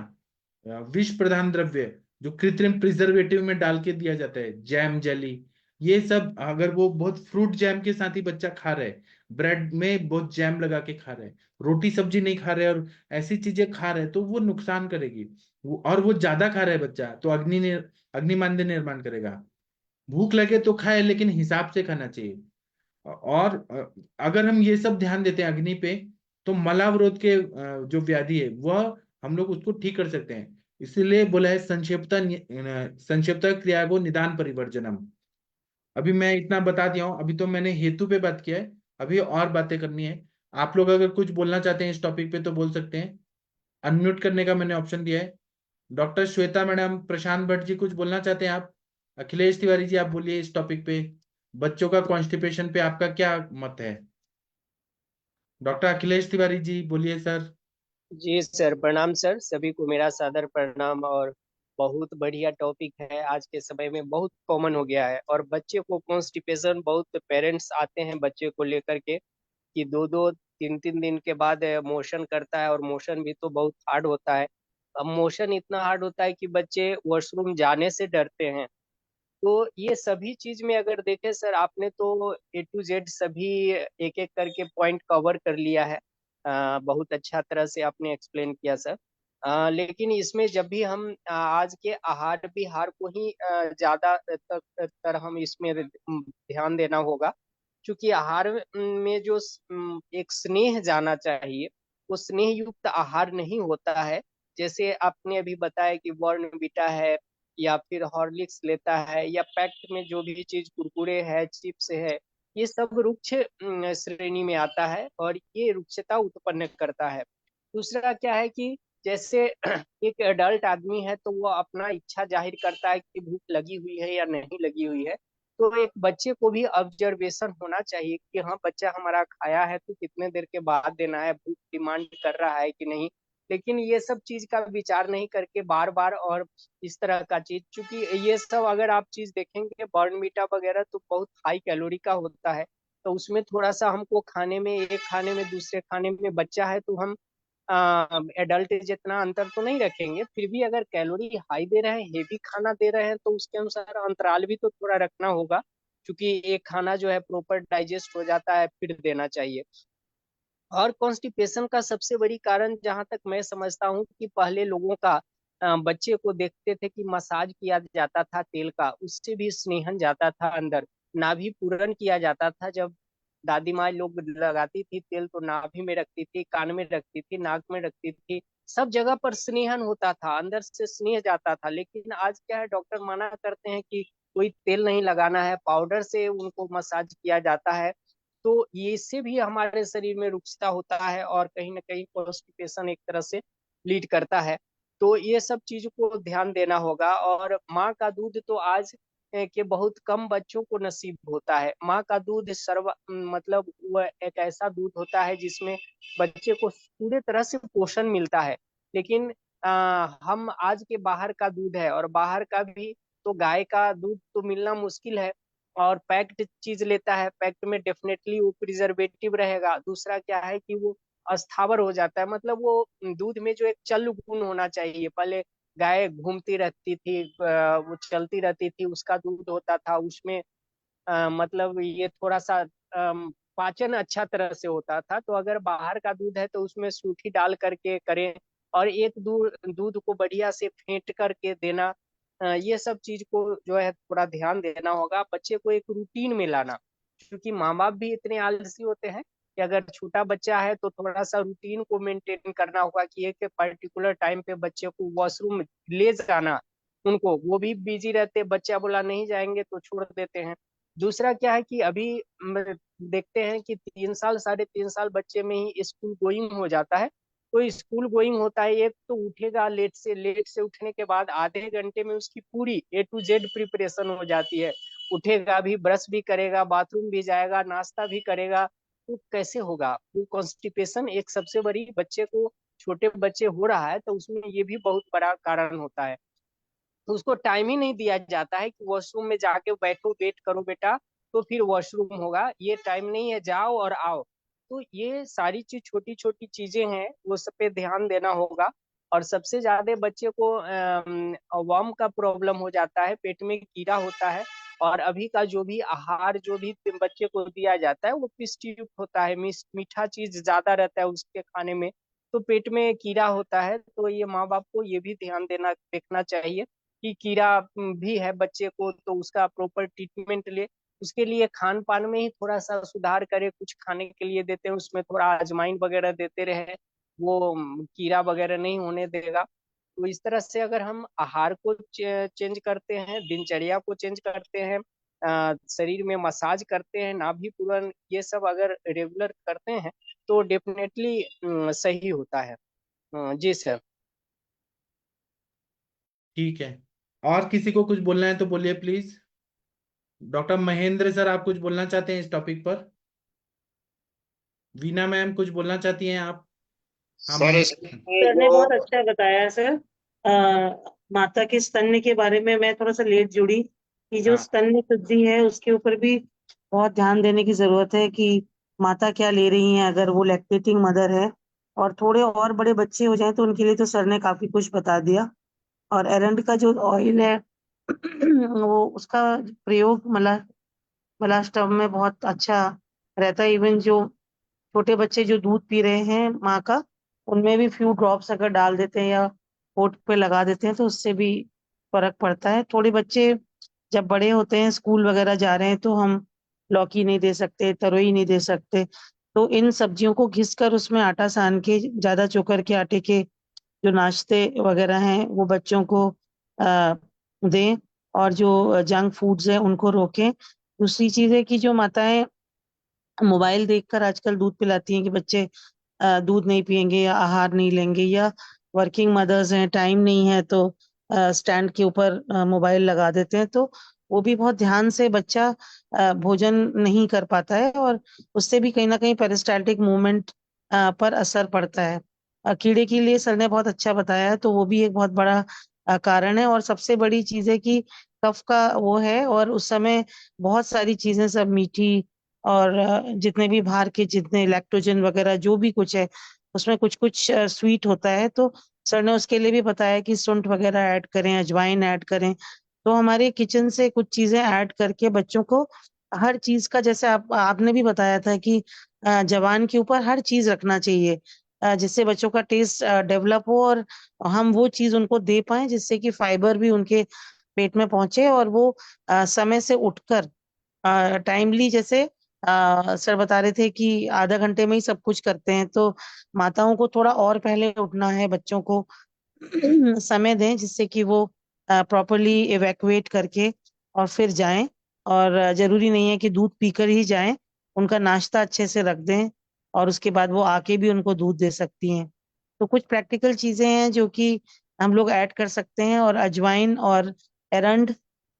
विष प्रधान द्रव्य जो कृत्रिम प्रिजर्वेटिव में डाल के दिया जाता है, जैम जेली, ये सब अगर वो बहुत फ्रूट जैम के साथ ही बच्चा खा रहा है, ब्रेड में बहुत जैम लगा के खा रहा है, रोटी सब्जी नहीं खा रहे और ऐसी चीजें खा रहे हैं, तो वो नुकसान करेगी। और वो ज्यादा खा रहा है बच्चा तो अग्निमांद्य निर्माण करेगा। भूख लगे तो खाए, लेकिन हिसाब से खाना चाहिए। और अगर हम ये सब ध्यान देते हैं अग्नि पे, तो मलावरोध के जो व्याधि है वह हम लोग उसको ठीक कर सकते हैं। इसीलिए बोला है संक्षिप्त क्रिया को निदान परिवर्जनम। अभी मैं इतना बता दिया हूँ, अभी तो मैंने हेतु पे बात किया है, अभी और बातें करनी है। आप लोग अगर कुछ बोलना चाहते हैं इस टॉपिक पे तो बोल सकते हैं। अनम्यूट करने का मैंने ऑप्शन दिया है। डॉक्टर श्वेता मैडम, प्रशांत भट्ट जी, कुछ बोलना चाहते हैं आप? अखिलेश तिवारी जी, आप बोलिए इस टॉपिक पे, बच्चों का कॉन्स्टिपेशन पे आपका क्या मत है? डॉक्टर अखिलेश तिवारी जी बोलिए सर। जी सर, प्रणाम सर, सभी को मेरा सादर प्रणाम। और बहुत बढ़िया टॉपिक है, आज के समय में बहुत कॉमन हो गया है। और बच्चे को कॉन्स्टिपेशन, बहुत पेरेंट्स आते हैं बच्चे को लेकर के कि दो दो तीन तीन दिन के बाद मोशन करता है, और मोशन भी तो बहुत हार्ड होता है। अब मोशन इतना हार्ड होता है कि बच्चे वॉशरूम जाने से डरते हैं। तो ये सभी चीज में अगर देखें सर, आपने तो A to Z सभी एक एक करके पॉइंट कवर कर लिया है। बहुत अच्छा तरह से आपने एक्सप्लेन किया सर। लेकिन इसमें जब भी हम आज के आहार विहार को ही ज्यादा तर हम इसमें ध्यान देना होगा। क्योंकि आहार में जो एक स्नेह जाना चाहिए, वो स्नेह युक्त आहार नहीं होता है। जैसे आपने अभी बताया कि बॉर्नविटा है, या फिर हॉर्लिक्स लेता है, या पैक्ट में जो भी चीज कुरकुरे है, चिप्स है, ये सब रुक्ष श्रेणी में आता है, और ये रुक्षता उत्पन्न करता है। दूसरा क्या है कि जैसे एक एडल्ट आदमी है तो वो अपना इच्छा जाहिर करता है कि भूख लगी हुई है या नहीं लगी हुई है। तो एक बच्चे को भी ऑब्जर्वेशन होना चाहिए कि हाँ, बच्चा हमारा खाया है तो कितने देर के बाद देना है, भूख डिमांड कर रहा है कि नहीं। लेकिन ये सब चीज का विचार नहीं करके बार बार, और इस तरह का चीज, क्योंकि ये सब अगर आप चीज देखेंगे बॉर्नवीटा वगैरह तो बहुत हाई कैलोरी का होता है। तो उसमें थोड़ा सा हमको खाने में, एक खाने में दूसरे खाने में, बच्चा है तो हम एडल्ट जितना अंतर तो नहीं रखेंगे, फिर भी अगर कैलोरी हाई दे रहे हैं, हेवी खाना दे रहे हैं, तो उसके अनुसार अंतराल भी तो थोड़ा रखना होगा। क्योंकि एक खाना जो है प्रॉपर डाइजेस्ट हो जाता है फिर देना चाहिए। और कॉन्स्टिपेशन का सबसे बड़ी कारण जहां तक मैं समझता हूँ कि पहले लोगों का, बच्चे को देखते थे कि मसाज किया जाता था तेल का, उससे भी स्नेहन जाता था अंदर। नाभि पूरन किया जाता था, जब दादी माँ लोग लगाती थी तेल तो नाभि में रखती थी, कान में रखती थी, नाक में रखती थी। सब जगह पर स्नेहन होता था, अंदर से स्नेह जाता था। लेकिन आज क्या है, डॉक्टर मना करते हैं कि कोई तेल नहीं लगाना है, पाउडर से उनको मसाज किया जाता है। तो ये इससे भी हमारे शरीर में रुक्षता होता है, और कहीं ना कहीं कॉन्स्टिपेशन एक तरह से लीड करता है। तो ये सब चीजों को ध्यान देना होगा। और माँ का दूध तो आज के बहुत कम बच्चों को नसीब होता है। माँ का दूध मतलब वह एक ऐसा दूध होता है जिसमें बच्चे को पूरे तरह से पोषण मिलता है। लेकिन हम आज के बाहर का दूध है, और बाहर का भी तो गाय का दूध तो मिलना मुश्किल है, और पैक्ड चीज लेता है। पैक्ड में डेफिनेटली वो प्रिजर्वेटिव रहेगा। दूसरा क्या है कि वो अस्थावर हो जाता है, मतलब वो दूध में जो एक चल गुण होना चाहिए, पहले गाय घूमती रहती थी, वो चलती रहती थी, उसका दूध होता था, उसमें मतलब ये थोड़ा सा पाचन अच्छा तरह से होता था। तो अगर बाहर का दूध है तो उसमें सूठी डाल करके करें, और एक दूध दूध को बढ़िया से फेंट करके देना। ये सब चीज को जो है थोड़ा ध्यान देना होगा, बच्चे को एक रूटीन में लाना। क्योंकि माँ बाप भी इतने आलसी होते हैं कि अगर छोटा बच्चा है तो थोड़ा सा रूटीन को मेंटेन करना होगा कि एक पर्टिकुलर टाइम पे बच्चे को वॉशरूम ले जाना। उनको वो भी बिजी रहते, बच्चा बोला नहीं जाएंगे तो छोड़ देते हैं। दूसरा क्या है कि अभी देखते हैं कि 3 साल 3.5 साल बच्चे में ही स्कूल गोइंग हो जाता है। तो स्कूल गोइंग होता है, एक तो उठेगा लेट से उठने के बाद आधे घंटे में उसकी पूरी A to Z प्रिपरेशन हो जाती है। उठेगा भी, ब्रश भी करेगा, बाथरूम भी जाएगा, नाश्ता भी करेगा। तो कैसे होगा वो कॉन्स्टिपेशन? एक सबसे बड़ी बच्चे को, छोटे बच्चे हो रहा है तो उसमें ये भी बहुत बड़ा कारण होता है। तो उसको टाइम ही नहीं दिया जाता है कि वॉशरूम में जाके बैठो, वेट करो बेटा तो फिर वॉशरूम होगा। ये टाइम नहीं है, जाओ और आओ। तो ये सारी चीज, छोटी छोटी चीजें हैं, वो सब पे ध्यान देना होगा। और सबसे ज्यादा बच्चे को वर्म का प्रॉब्लम हो जाता है, पेट में कीड़ा होता है। और अभी का जो भी आहार जो भी बच्चे को दिया जाता है वो पिष्ट युक्त होता है, मीठा चीज ज्यादा रहता है उसके खाने में। तो पेट में कीड़ा होता है। तो ये माँ बाप को ये भी ध्यान देना देखना चाहिए कि कीड़ा भी है बच्चे को, तो उसका प्रॉपर ट्रीटमेंट ले। उसके लिए खान पान में ही थोड़ा सा सुधार करे, कुछ खाने के लिए देते हैं उसमें थोड़ा अजवाइन वगैरह देते रहे, वो कीड़ा वगैरह नहीं होने देगा। तो इस तरह से अगर हम आहार को चेंज करते हैं, दिनचर्या को चेंज करते हैं, शरीर में मसाज करते हैं, नाभि पूरन, ये सब अगर रेगुलर करते हैं तो डेफिनेटली सही होता है। जी सर। ठीक है। और किसी को कुछ बोलना है तो बोलिए प्लीज। डॉक्टर महेंद्र सर, आप कुछ बोलना चाहते हैं इस टॉपिक पर? वीना मैम, कुछ बोलना चाहती हैं आप? हाँ सर महेंद्र। इसमें सर ने जो बहुत अच्छा बताया सर। माता के स्तन्य के बारे में मैं थोड़ा सा लेट जुड़ी कि जो हाँ। स्तन्य शुद्धि है उसके ऊपर भी बहुत ध्यान देने की जरूरत है कि माता क्या ले रही है अगर वो लैक्टेटिंग मदर है। और थोड़े और बड़े बच्चे हो जाएं तो उनके लिए तो सर ने काफी कुछ बता दिया। और एरंड का जो ऑयल है वो उसका प्रयोग मलाष्टव में बहुत अच्छा रहता है। इवन जो छोटे बच्चे जो दूध पी रहे हैं माँ का, उनमें भी फ्यू ड्रॉप्स अगर डाल देते हैं या होठ पे लगा देते हैं तो उससे भी फर्क पड़ता है। थोड़े बच्चे जब बड़े होते हैं, स्कूल वगैरह जा रहे हैं, तो हम लौकी नहीं दे सकते, तरोई नहीं दे सकते। तो इन सब्जियों को घिस कर उसमें आटा सान के, ज्यादा चोकर के आटे के जो नाश्ते वगैरह हैं वो बच्चों को दें। और जो जंक फूड्स हैं उनको रोकें। दूसरी चीज है कि जो माताएं मोबाइल देखकर आजकल दूध पिलाती हैं कि बच्चे दूध नहीं पियेंगे या आहार नहीं लेंगे, या वर्किंग मदर्स हैं, टाइम नहीं है तो स्टैंड के ऊपर मोबाइल लगा देते हैं, तो वो भी बहुत ध्यान से बच्चा भोजन नहीं कर पाता है और उससे भी कहीं ना कहीं पेरिस्टाल्टिक मूवमेंट पर असर पड़ता है। कीड़े के लिए सर ने बहुत अच्छा बताया है, तो वो भी एक बहुत बड़ा कारण है। और सबसे बड़ी चीज है कि कफ का वो है, और उस समय बहुत सारी चीजें सब मीठी और जितने भी बाहर के जितने लैक्टोजन वगैरह जो भी कुछ है उसमें कुछ कुछ स्वीट होता है। तो सर ने उसके लिए भी बताया कि सुंठ वगैरह ऐड करें, अजवाइन ऐड करें। तो हमारे किचन से कुछ चीजें ऐड करके बच्चों को हर चीज का, जैसे आपने भी बताया था कि जवान के ऊपर हर चीज रखना चाहिए जिससे बच्चों का टेस्ट डेवलप हो और हम वो चीज उनको दे पाए जिससे कि फाइबर भी उनके पेट में पहुंचे और वो समय से उठकर टाइमली, जैसे सर बता रहे थे कि आधा घंटे में ही सब कुछ करते हैं, तो माताओं को थोड़ा और पहले उठना है, बच्चों को समय दें जिससे कि वो प्रॉपरली इवैक्यूएट करके और फिर जाएं। और जरूरी नहीं है कि दूध पीकर ही जाएं, उनका नाश्ता अच्छे से रख दें और उसके बाद वो आके भी उनको दूध दे सकती हैं। तो कुछ प्रैक्टिकल चीजें हैं जो कि हम लोग ऐड कर सकते हैं। और अजवाइन और एरंड,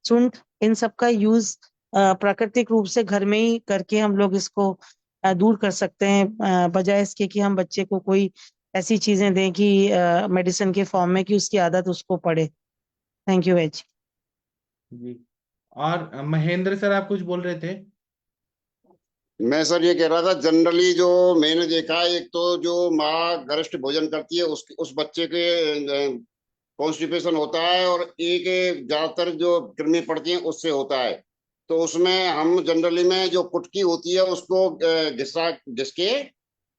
सुंठ, इन सब का यूज प्राकृतिक रूप से घर में ही करके हम लोग इसको दूर कर सकते हैं, बजाय इसके कि हम बच्चे को कोई ऐसी चीजें दें कि मेडिसिन के फॉर्म में कि उसकी आदत उसको पड़े। थैंक यू वेज। जी। और महेंद्र सर, आप कुछ बोल रहे थे? मैं सर ये कह रहा था, जनरली जो मैंने देखा है, एक तो जो माँ गरिष्ठ भोजन करती है उस बच्चे के कॉन्स्टिपेशन होता है, और एक ज्यादातर जो कृमि पड़ती है उससे होता है। तो उसमें हम जनरली में जो कुटकी होती है उसको घिसके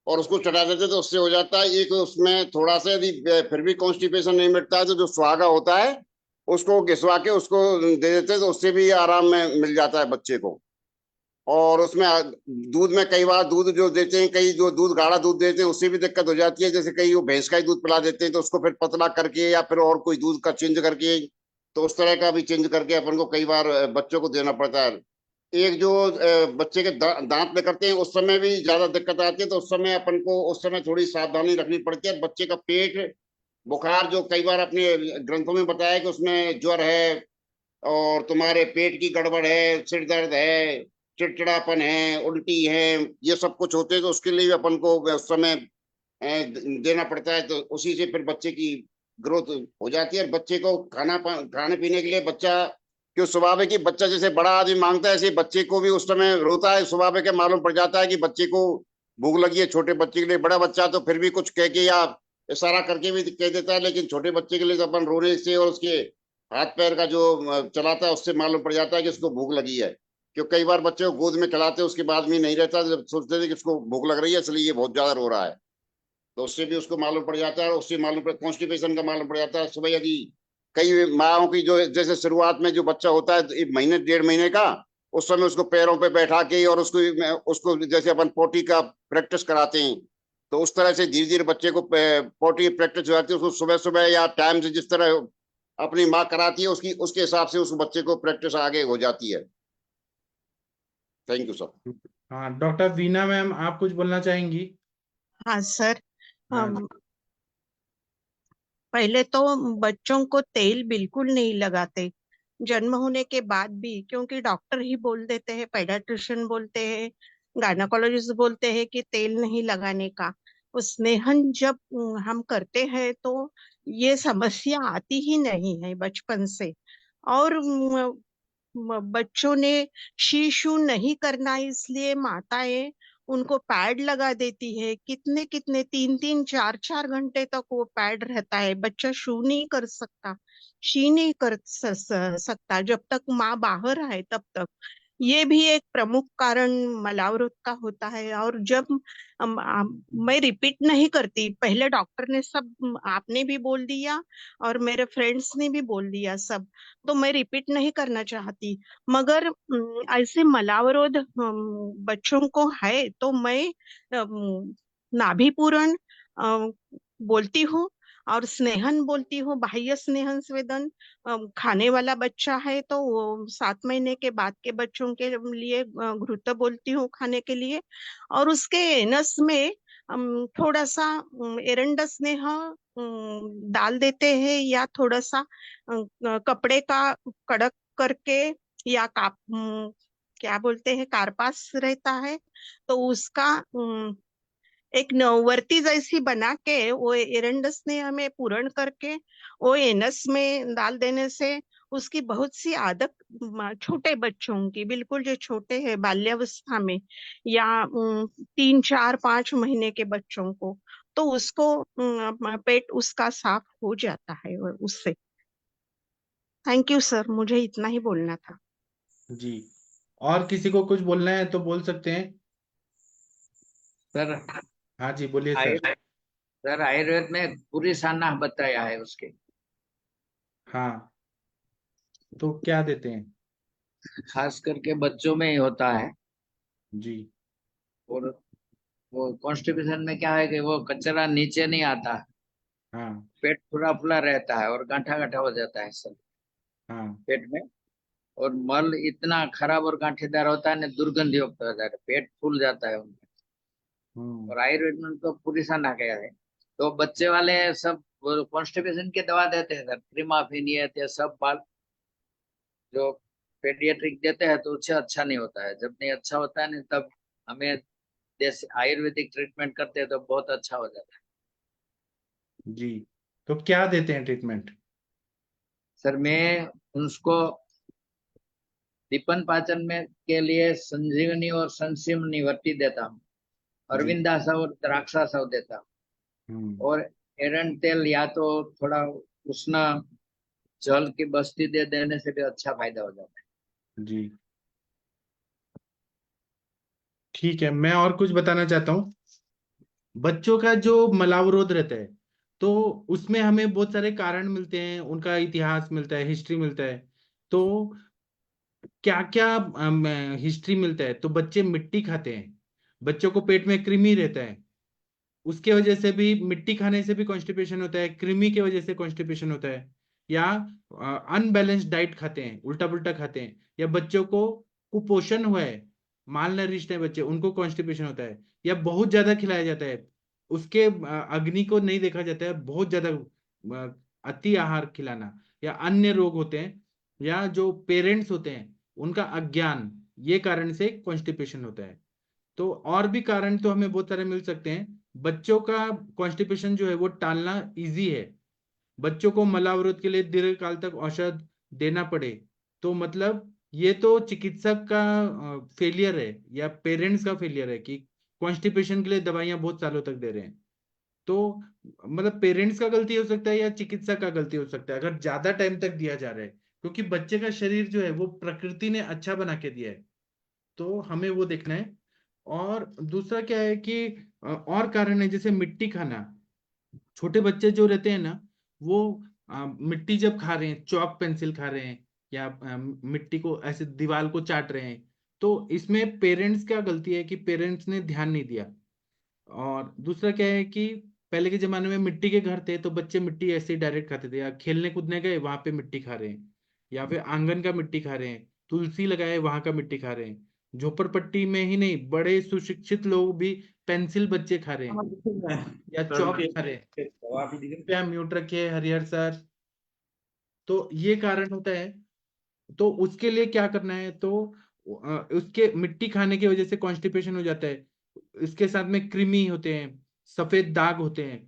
और उसको चढ़ा देते, तो उससे हो जाता है। एक उसमें थोड़ा सा यदि फिर भी कॉन्स्टिपेशन नहीं मिटता है तो जो सुहागा होता है उसको घिसवा के उसको दे देते हैं, तो उससे भी आराम में मिल जाता है बच्चे को। और उसमें दूध में कई बार दूध जो देते हैं, कई जो दूध गाढ़ा दूध देते हैं उससे भी दिक्कत हो जाती है। जैसे कई वो भैंस का ही दूध पिला देते हैं, तो उसको फिर पतला करके या फिर और कोई दूध का चेंज करके, तो उस तरह का भी चेंज करके अपन को कई बार बच्चों को देना पड़ता है। एक जो बच्चे के दांत निकलते हैं उस समय भी ज्यादा दिक्कत आती है, तो उस समय अपन को उस समय थोड़ी सावधानी रखनी पड़ती है। बच्चे का पेट बुखार जो कई बार अपने ग्रंथों में बताया कि उसमें ज्वर है और तुम्हारे पेट की गड़बड़ है, सिर दर्द है, चिड़चिड़ापन है, उल्टी है, ये सब कुछ होते हैं, तो उसके लिए भी अपन को उस समय देना पड़ता है। तो उसी से फिर बच्चे की ग्रोथ हो जाती है। बच्चे को खाने पीने के लिए बच्चा क्यों स्वाभाविक है कि बच्चा जैसे बड़ा आदमी मांगता है ऐसे बच्चे को भी उस समय रोता है, स्वाभाविक है, मालूम पड़ जाता है कि बच्चे को भूख लगी है। छोटे बच्चे के लिए, बड़ा बच्चा तो फिर भी कुछ कह के या इशारा करके भी कह देता है, लेकिन छोटे बच्चे के लिए तो अपन रोने से और उसके हाथ पैर का जो चलाता है उससे मालूम पड़ जाता है कि उसको भूख लगी है। क्यों कई बार बच्चे को गोद में खिलाते हैं उसके बाद भी नहीं रहता, जब सोचते थे कि उसको भूख लग रही है इसलिए ये बहुत ज्यादा रो रहा है, तो उससे भी उसको मालूम पड़ जाता है। और उससे मालूम पड़ कॉन्स्टिपेशन का मालूम पड़ जाता है। सुबह यदि कई माओं की जो जैसे शुरुआत में जो बच्चा होता है 1 महीने 1.5 महीने का, उस समय उसको पैरों पे बैठा के और उसको जैसे अपन पोटी का प्रैक्टिस कराते हैं, तो उस तरह से धीरे धीरे बच्चे को पोटी प्रैक्टिस हो जाती है। उसको सुबह सुबह या टाइम से जिस तरह अपनी माँ कराती है उसके हिसाब से उस बच्चे को प्रैक्टिस आगे हो जाती है। Thank you sir. हाँ डॉक्टर वीना मैम, आप कुछ बोलना चाहेंगी? हाँ सर, हाँ हम पहले तो बच्चों को तेल बिल्कुल नहीं लगाते जन्म होने के बाद भी, क्योंकि डॉक्टर ही बोल देते हैं, पेडियाट्रिशियन बोलते हैं, गायनेकोलॉजिस्ट बोलते हैं कि तेल नहीं लगाने का। उस स्नेहन जब हम करते हैं तो ये समस्या आती ही नहीं है बचपन से। और बच्चों ने शी-शू नहीं करना, इसलिए माताएं उनको पैड लगा देती है। कितने कितने 3-3 4-4 घंटे तक वो पैड रहता है। बच्चा शू नहीं कर सकता, शी नहीं कर सकता जब तक माँ बाहर है तब तक। ये भी एक प्रमुख कारण मलावरोध का होता है। और जब मैं रिपीट नहीं करती, पहले डॉक्टर ने सब, आपने भी बोल दिया और मेरे फ्रेंड्स ने भी बोल दिया सब, तो मैं रिपीट नहीं करना चाहती। मगर ऐसे मलावरोध बच्चों को है तो मैं नाभि पूरण बोलती हूँ और स्नेहन बोलती हूँ, बाह्य स्नेहन स्वेदन। खाने वाला बच्चा है तो वो 7 महीने के बाद के बच्चों के लिए घृत बोलती हूँ खाने के लिए। और उसके एनस में थोड़ा सा एरंड स्नेह डाल देते हैं, या थोड़ा सा कपड़े का कड़क करके, या क्या बोलते हैं, कारपास रहता है तो उसका एक नववर्ती जैसी बना के वो एरंडस ने हमें पूरण करके वो एनस में डाल देने से उसकी बहुत सी आदत, छोटे बच्चों की, बिल्कुल जो छोटे हैं बाल्यावस्था में, या 3-4-5 महीने के बच्चों को, तो उसको पेट उसका साफ हो जाता है उससे। थैंक यू सर, मुझे इतना ही बोलना था। जी, और किसी को कुछ बोलना है तो बोल सकते हैं। सर हाँ जी बोलिए सर। सर आयुर्वेद में पूरी साना बताया है उसके। हाँ, तो क्या देते हैं? खास करके बच्चों में ही होता है। जी। और वो कॉन्स्टिपेशन में क्या है कि वो कचरा नीचे नहीं आता, हाँ पेट फुला फुला रहता है और गांठा गांठा हो जाता है सब हाँ पेट में। और मल इतना खराब और गांठेदार होता है ना, दुर्गंध युक्त हो जाता है, पेट फूल जाता है उनका। और आयुर्वेद में तो पूरी साना गया है। तो बच्चे वाले सब कॉन्स्टिपेशन की दवा देते हैं सर, क्रीमाफिन ये सब बाल जो पेडियाट्रिक देते हैं, तो उससे अच्छा नहीं होता है। जब नहीं अच्छा होता है ना, तब हमें जैसे आयुर्वेदिक ट्रीटमेंट करते हैं तो बहुत अच्छा हो जाता है। जी, तो क्या देते हैं ट्रीटमेंट? सर मैं उसको दीपन पाचन में के लिए संजीवनी और संसीमनी वर्ती देता हूँ, अरविंदासव और द्राक्षासव देता हूँ। और एरंड तेल या तो थोड़ा उष्ण जल की बस्ती दे देने से भी अच्छा फायदा हो जाता है। जी, ठीक है, मैं और कुछ बताना चाहता हूँ। बच्चों का जो मलावरोध रहता है, तो उसमें हमें बहुत सारे कारण मिलते हैं, उनका इतिहास मिलता है, हिस्ट्री मिलता है। तो क्या क्या हिस्ट्री मिलता है, तो बच्चे मिट्टी खाते हैं, बच्चों को पेट में कृमि रहता है, उसके वजह से भी, मिट्टी खाने से भी कॉन्स्टिपेशन होता है, कृमि की वजह से कॉन्स्टिपेशन होता है। या अनबैलेंस्ड डाइट खाते हैं, उल्टा पुल्टा खाते हैं, या बच्चों को कुपोषण हुआ है, माल नरिश्ड है बच्चे, उनको कॉन्स्टिपेशन होता है। या बहुत ज्यादा खिलाया जाता है, उसके अग्नि को नहीं देखा जाता है, बहुत ज्यादा अति आहार खिलाना, या अन्य रोग होते हैं, या जो पेरेंट्स होते हैं उनका अज्ञान, ये कारण से कॉन्स्टिपेशन होता है। तो और भी कारण तो हमें बहुत सारे मिल सकते हैं। बच्चों का कॉन्स्टिपेशन जो है वो टालना इजी है। बच्चों को मलावरोध के लिए दीर्घ काल तक औषध देना पड़े, तो मतलब ये तो चिकित्सक का फेलियर है, या पेरेंट्स का फेलियर है कि कॉन्स्टिपेशन के लिए दवाइयां बहुत सालों तक दे रहे हैं। तो मतलब पेरेंट्स का गलती हो सकता है या चिकित्सक का गलती हो सकता है अगर ज्यादा टाइम तक दिया जा रहा है, क्योंकि बच्चे का शरीर जो है वो प्रकृति ने अच्छा बना के दिया है, तो हमें वो देखना है। और दूसरा क्या है कि और कारण है, जैसे मिट्टी खाना। छोटे बच्चे जो रहते हैं ना, वो मिट्टी जब खा रहे हैं, चौक पेंसिल खा रहे हैं, या मिट्टी को ऐसे दीवार को चाट रहे हैं, तो इसमें पेरेंट्स क्या गलती है कि पेरेंट्स ने ध्यान नहीं दिया। और दूसरा क्या है कि पहले के जमाने में मिट्टी के घर थे, तो बच्चे मिट्टी ऐसे ही डायरेक्ट खाते थे, या खेलने कूदने गए वहां पे मिट्टी खा रहे हैं, या फिर आंगन का मिट्टी खा रहे हैं, तुलसी लगाए वहां का मिट्टी खा रहे हैं। झोपड़पट्टी में ही नहीं, बड़े सुशिक्षित लोग भी पेंसिल बच्चे खा रहे हैं, या चौक खा रहे हैं। कृपया म्यूट रखिए हरिहर सर। तो ये कारण होता है। तो उसके लिए क्या करना है, तो उसके मिट्टी खाने की वजह से कॉन्स्टिपेशन हो जाता है, इसके साथ में कृमि होते हैं, सफेद दाग होते हैं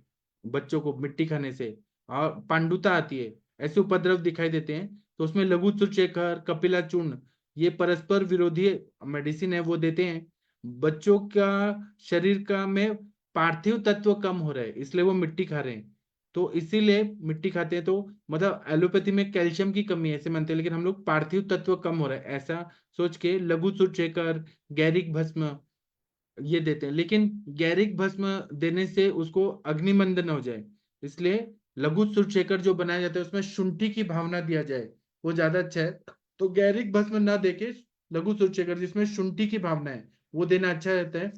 बच्चों को मिट्टी खाने से, और पांडुता आती है, ऐसे उपद्रव दिखाई देते हैं। तो उसमें लघु चूर्णेकर, कपिला चूर्ण, ये परस्पर विरोधी मेडिसिन है, वो देते हैं। बच्चों का शरीर का में पार्थिव तत्व कम हो रहा है, इसलिए वो मिट्टी खा रहे हैं। तो इसीलिए मिट्टी खाते हैं। तो मतलब एलोपैथी में कैल्शियम की कमी है ऐसे मानते हैं, लेकिन हम लोग पार्थिव तत्व कम हो रहा है ऐसा सोच के लघु चूर्णेकर, गैरिक भस्म ये देते हैं। लेकिन गैरिक भस्म देने से उसको अग्निमंद न हो जाए, इसलिए लघु चूर्णेकर जो बनाया जाता है उसमें शुंठी की भावना दिया जाए, वो ज्यादा अच्छा है। तो गैरिक भस्म ना देके लघु चूर्णेकर जिसमें शुंठी की भावना है वो देना अच्छा रहता है।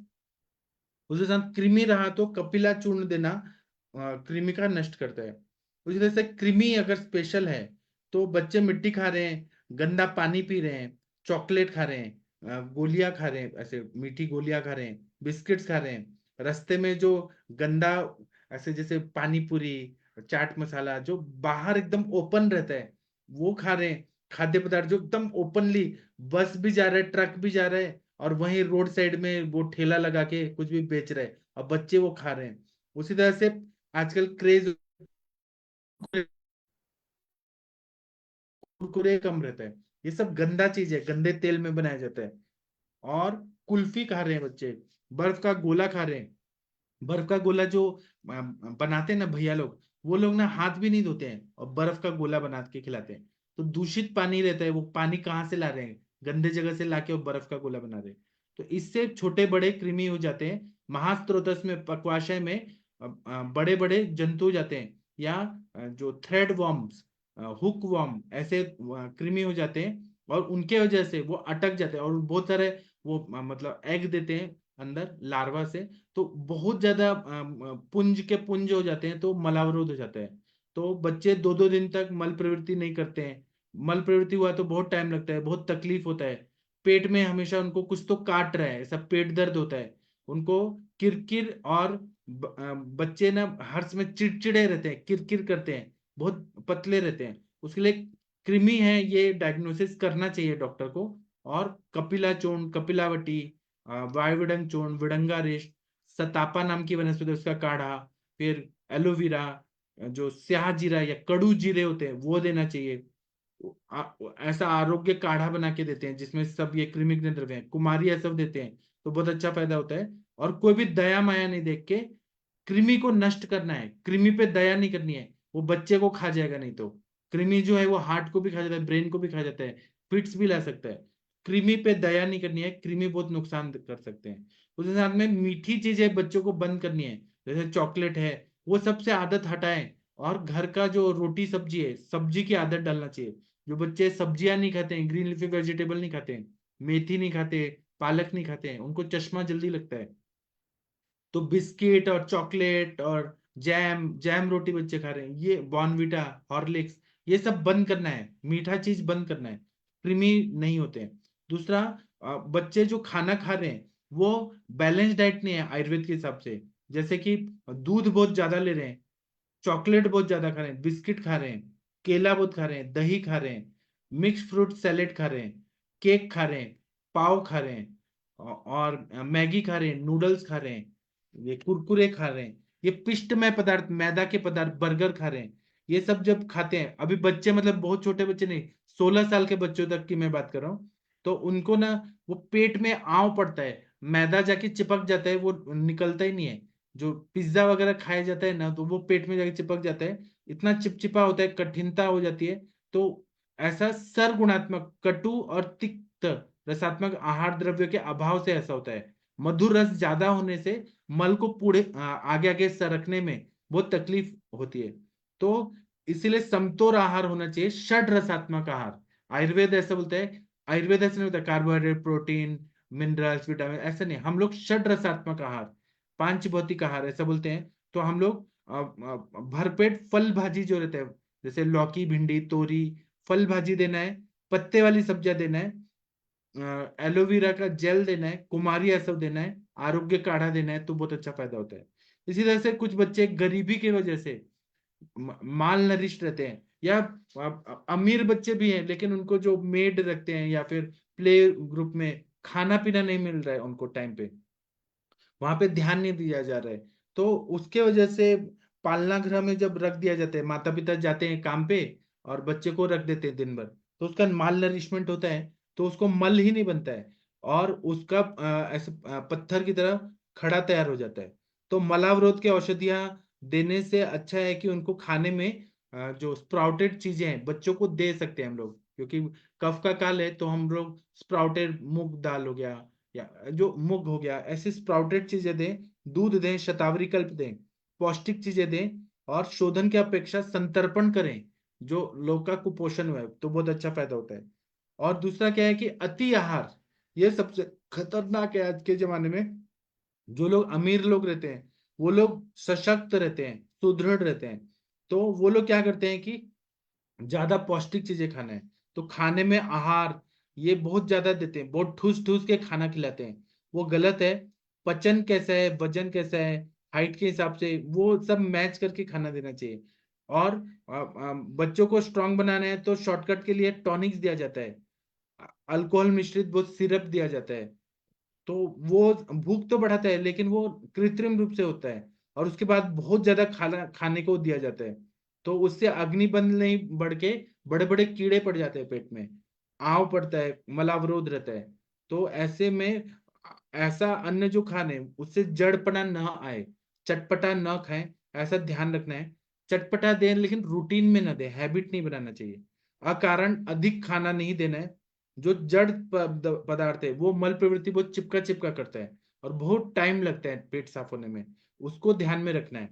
उसके साथ कृमि रहा तो कपिला चूर्ण देना कृमि का नष्ट करता है। उसी तरह से कृमि अगर स्पेशल है, तो बच्चे मिट्टी खा रहे हैं, गंदा पानी पी रहे हैं, चॉकलेट खा रहे हैं, गोलियां खा रहे हैं, ऐसे मीठी गोलियां खा रहे हैं, बिस्किट्स खा रहे हैं, रास्ते में जो गंदा ऐसे जैसे पानी पूरी, चाट मसाला जो बाहर एकदम ओपन रहता है वो खा रहे हैं, खाद्य पदार्थ जो एकदम ओपनली, बस भी जा रहा है, ट्रक भी जा रहा है, और वहीं रोड साइड में वो ठेला लगा के कुछ भी बेच रहे हैं और बच्चे वो खा रहे हैं। उसी तरह से आजकल क्रेज कुरकुरे कम रहता है, ये सब गंदा चीज है, गंदे तेल में बनाया जाता है। और कुल्फी खा रहे हैं बच्चे, बर्फ का गोला खा रहे हैं। बर्फ का गोला जो बनाते हैं ना भैया लोग, वो लोग ना हाथ भी नहीं धोते हैं और बर्फ का गोला बना के खिलाते हैं। तो दूषित पानी रहता है, वो पानी कहाँ से ला रहे हैं, गंदे जगह से लाके वो बर्फ का गोला बना रहे हैं। तो इससे छोटे बड़े कृमि हो जाते हैं, महास्त्रोतस में, पक्वाशय में बड़े बड़े जंतु हो जाते हैं, या जो थ्रेड वॉर्म्स, हुक वॉर्म, ऐसे कृमि हो जाते हैं, और उनके वजह से वो अटक जाते हैं, और बहुत सारे वो मतलब एग देते हैं अंदर लार्वा से। तो बहुत ज्यादा पुंज के पुंज हो जाते हैं, तो मलावरोध हो जाता है। तो बच्चे 2-2 दिन तक मल प्रवृत्ति नहीं करते हैं। मल प्रवृत्ति हुआ तो बहुत टाइम लगता है, बहुत तकलीफ होता है, पेट में हमेशा उनको कुछ तो काट रहा है, ऐसा पेट दर्द होता है उनको, किरकिर, और बच्चे ना हर समय चिड़चिड़े रहते हैं, किरकिर करते हैं, बहुत पतले रहते हैं। उसके लिए कृमि है, ये डायग्नोसिस करना चाहिए डॉक्टर को। और कपिला चूर्ण, कपिलावटी, वायुविडंग चूर्ण, विडंगा रेश, सतापा नाम की वनस्पति है, उसका काढ़ा, फिर एलोवेरा, जो स्याह जीरा या कड़ू जीरे होते हैं वो देना चाहिए। ऐसा आरोग्य काढ़ा बना के देते हैं जिसमें सब ये कृमिक द्रव्य हैं, कुमारी ये सब देते हैं, तो बहुत अच्छा फायदा होता है। और कोई भी दया माया नहीं देख के, कृमि को नष्ट करना है, कृमि पे दया नहीं करनी है, वो बच्चे को खा जाएगा। नहीं तो कृमि जो है वो हार्ट को भी खा जाता है, ब्रेन को भी खा जाता है, फिट्स भी ला सकता है। कृमि पे दया नहीं करनी है, कृमि बहुत नुकसान कर सकते हैं। उसके साथ में मीठी चीजें बच्चों को बंद करनी है, जैसे चॉकलेट है, वो सबसे आदत हटाएं। और घर का जो रोटी सब्जी है, सब्जी की आदत डालना चाहिए। जो बच्चे सब्जियां नहीं खाते हैं, ग्रीन लीफी वेजिटेबल नहीं खाते हैं, मेथी नहीं खाते, पालक नहीं खाते हैं, उनको चश्मा जल्दी लगता है। तो बिस्किट और चॉकलेट और जैम जैम रोटी बच्चे खा रहे हैं, ये बॉर्नविटा, हॉर्लिक्स, ये सब बंद करना है, मीठा चीज बंद करना है, कृमि नहीं होते हैं। दूसरा, बच्चे जो खाना खा रहे हैं वो बैलेंस डाइट नहीं है आयुर्वेद के हिसाब से। जैसे कि दूध बहुत ज्यादा ले रहे हैं, चॉकलेट बहुत ज्यादा खा रहे हैं, बिस्किट खा रहे हैं, केला बहुत खा रहे हैं, दही खा रहे हैं, मिक्स फ्रूट सैलेड खा रहे हैं, केक खा रहे हैं, पाव खा रहे हैं, और मैगी खा रहे हैं, नूडल्स खा रहे हैं, ये कुरकुरे खा रहे हैं, ये पिष्टमय पदार्थ, मैदा के पदार्थ, बर्गर खा रहे हैं। ये सब जब खाते हैं, अभी बच्चे मतलब बहुत छोटे बच्चे नहीं, 16 साल के बच्चों तक की मैं बात कर रहा हूँ, तो उनको ना वो पेट में आव पड़ता है, मैदा जाके चिपक जाता है, वो निकलता ही नहीं है। जो पिज्जा वगैरह खाया जाता है ना, तो वो पेट में जाके चिपक जाता है, इतना चिपचिपा होता है, कठिनता हो जाती है। तो ऐसा सरगुणात्मक कटु और तिक्त रसात्मक आहार द्रव्य के अभाव से ऐसा होता है। मधुर रस ज्यादा होने से मल को पूरे आगे आगे सरकने में बहुत तकलीफ होती है। तो इसीलिए समतोल आहार होना चाहिए, षड रसात्मक आहार। आयुर्वेद ऐसा बोलता है, आयुर्वेद ऐसा नहीं होता कार्बोहाइड्रेट, प्रोटीन, मिनरल्स, विटामिन, ऐसा नहीं। हम लोग षड रसात्मक आहार, पांच भौतिक आहार ऐसा बोलते हैं। तो हम लोग भरपेट फल भाजी जो रहते हैं, जैसे लौकी, भिंडी, तोरी, फल भाजी देना है, पत्ते वाली सब्जियां देना है, एलोवेरा का जेल देना है, कुमारी ऐसा देना है, आरोग्य काढ़ा देना है, तो बहुत अच्छा फायदा होता है। इसी तरह से कुछ बच्चे गरीबी की वजह से माल नरिश रहते हैं, या अमीर बच्चे भी हैं लेकिन उनको जो मेड रखते हैं या फिर प्ले ग्रुप में खाना पीना नहीं मिल रहा है उनको टाइम पे, वहां पे ध्यान नहीं दिया जा रहा है, तो उसके वजह से पालना गृह में जब रख दिया जाता है, माता पिता जाते हैं काम पे और बच्चे को रख देते हैं दिन भर, तो उसका माल नरिशमेंट होता है, तो उसको मल ही नहीं बनता है, और उसका ऐसे पत्थर की तरह खड़ा तैयार हो जाता है। तो मलावरोध की औषधियां देने से अच्छा है कि उनको खाने में जो स्प्राउटेड चीजें हैं बच्चों को दे सकते हैं हम लोग, क्योंकि कफ का काल है, तो हम लोग स्प्राउटेड मूंग दाल हो गया या जो मुग हो गया, ऐसी स्प्राउटेड चीजें दें, दूध दें, शतावरी कल्प दें, पौष्टिक चीजें दें, और शोधन की अपेक्षा संतर्पण करें। जो लोग का कुपोषण हुआ है तो बहुत अच्छा फायदा होता है। और दूसरा क्या है कि अति आहार, ये सबसे खतरनाक है आज के जमाने में। जो लोग अमीर लोग रहते हैं वो लोग सशक्त रहते हैं, सुदृढ़ रहते हैं, तो वो लोग क्या करते हैं कि ज्यादा पौष्टिक चीजें खाना है, तो खाने में आहार ये बहुत ज्यादा देते हैं, बहुत ठूस ठूस के खाना खिलाते हैं, वो गलत है। पचन कैसा है, वजन कैसा है, हाइट के हिसाब से वो सब मैच करके खाना देना चाहिए। और बच्चों को स्ट्रांग बनाना है तो शॉर्टकट के लिए टॉनिक्स दिया जाता है, अल्कोहल मिश्रित बहुत सिरप दिया जाता है, तो वो भूख तो बढ़ाता है लेकिन वो कृत्रिम रूप से होता है, और उसके बाद बहुत ज्यादा खाना खाने को दिया जाता है, तो उससे अग्निबंध नहीं बढ़ के बड़े बड़े कीड़े पड़ जाते हैं पेट में, आव पड़ता है, मलावरोध रहता है। तो ऐसे में ऐसा अन्न जो खाने उससे जड़पना न आए, चटपटा न खाएं, ऐसा ध्यान रखना है। चटपटा दें लेकिन रूटीन में न दें, हैबिट नहीं बनाना चाहिए। अकारण अधिक खाना नहीं देना है। जो जड़ पदार्थ है वो मल प्रवृत्ति बहुत चिपका चिपका करता है और बहुत टाइम लगता है पेट साफ होने में, उसको ध्यान में रखना है।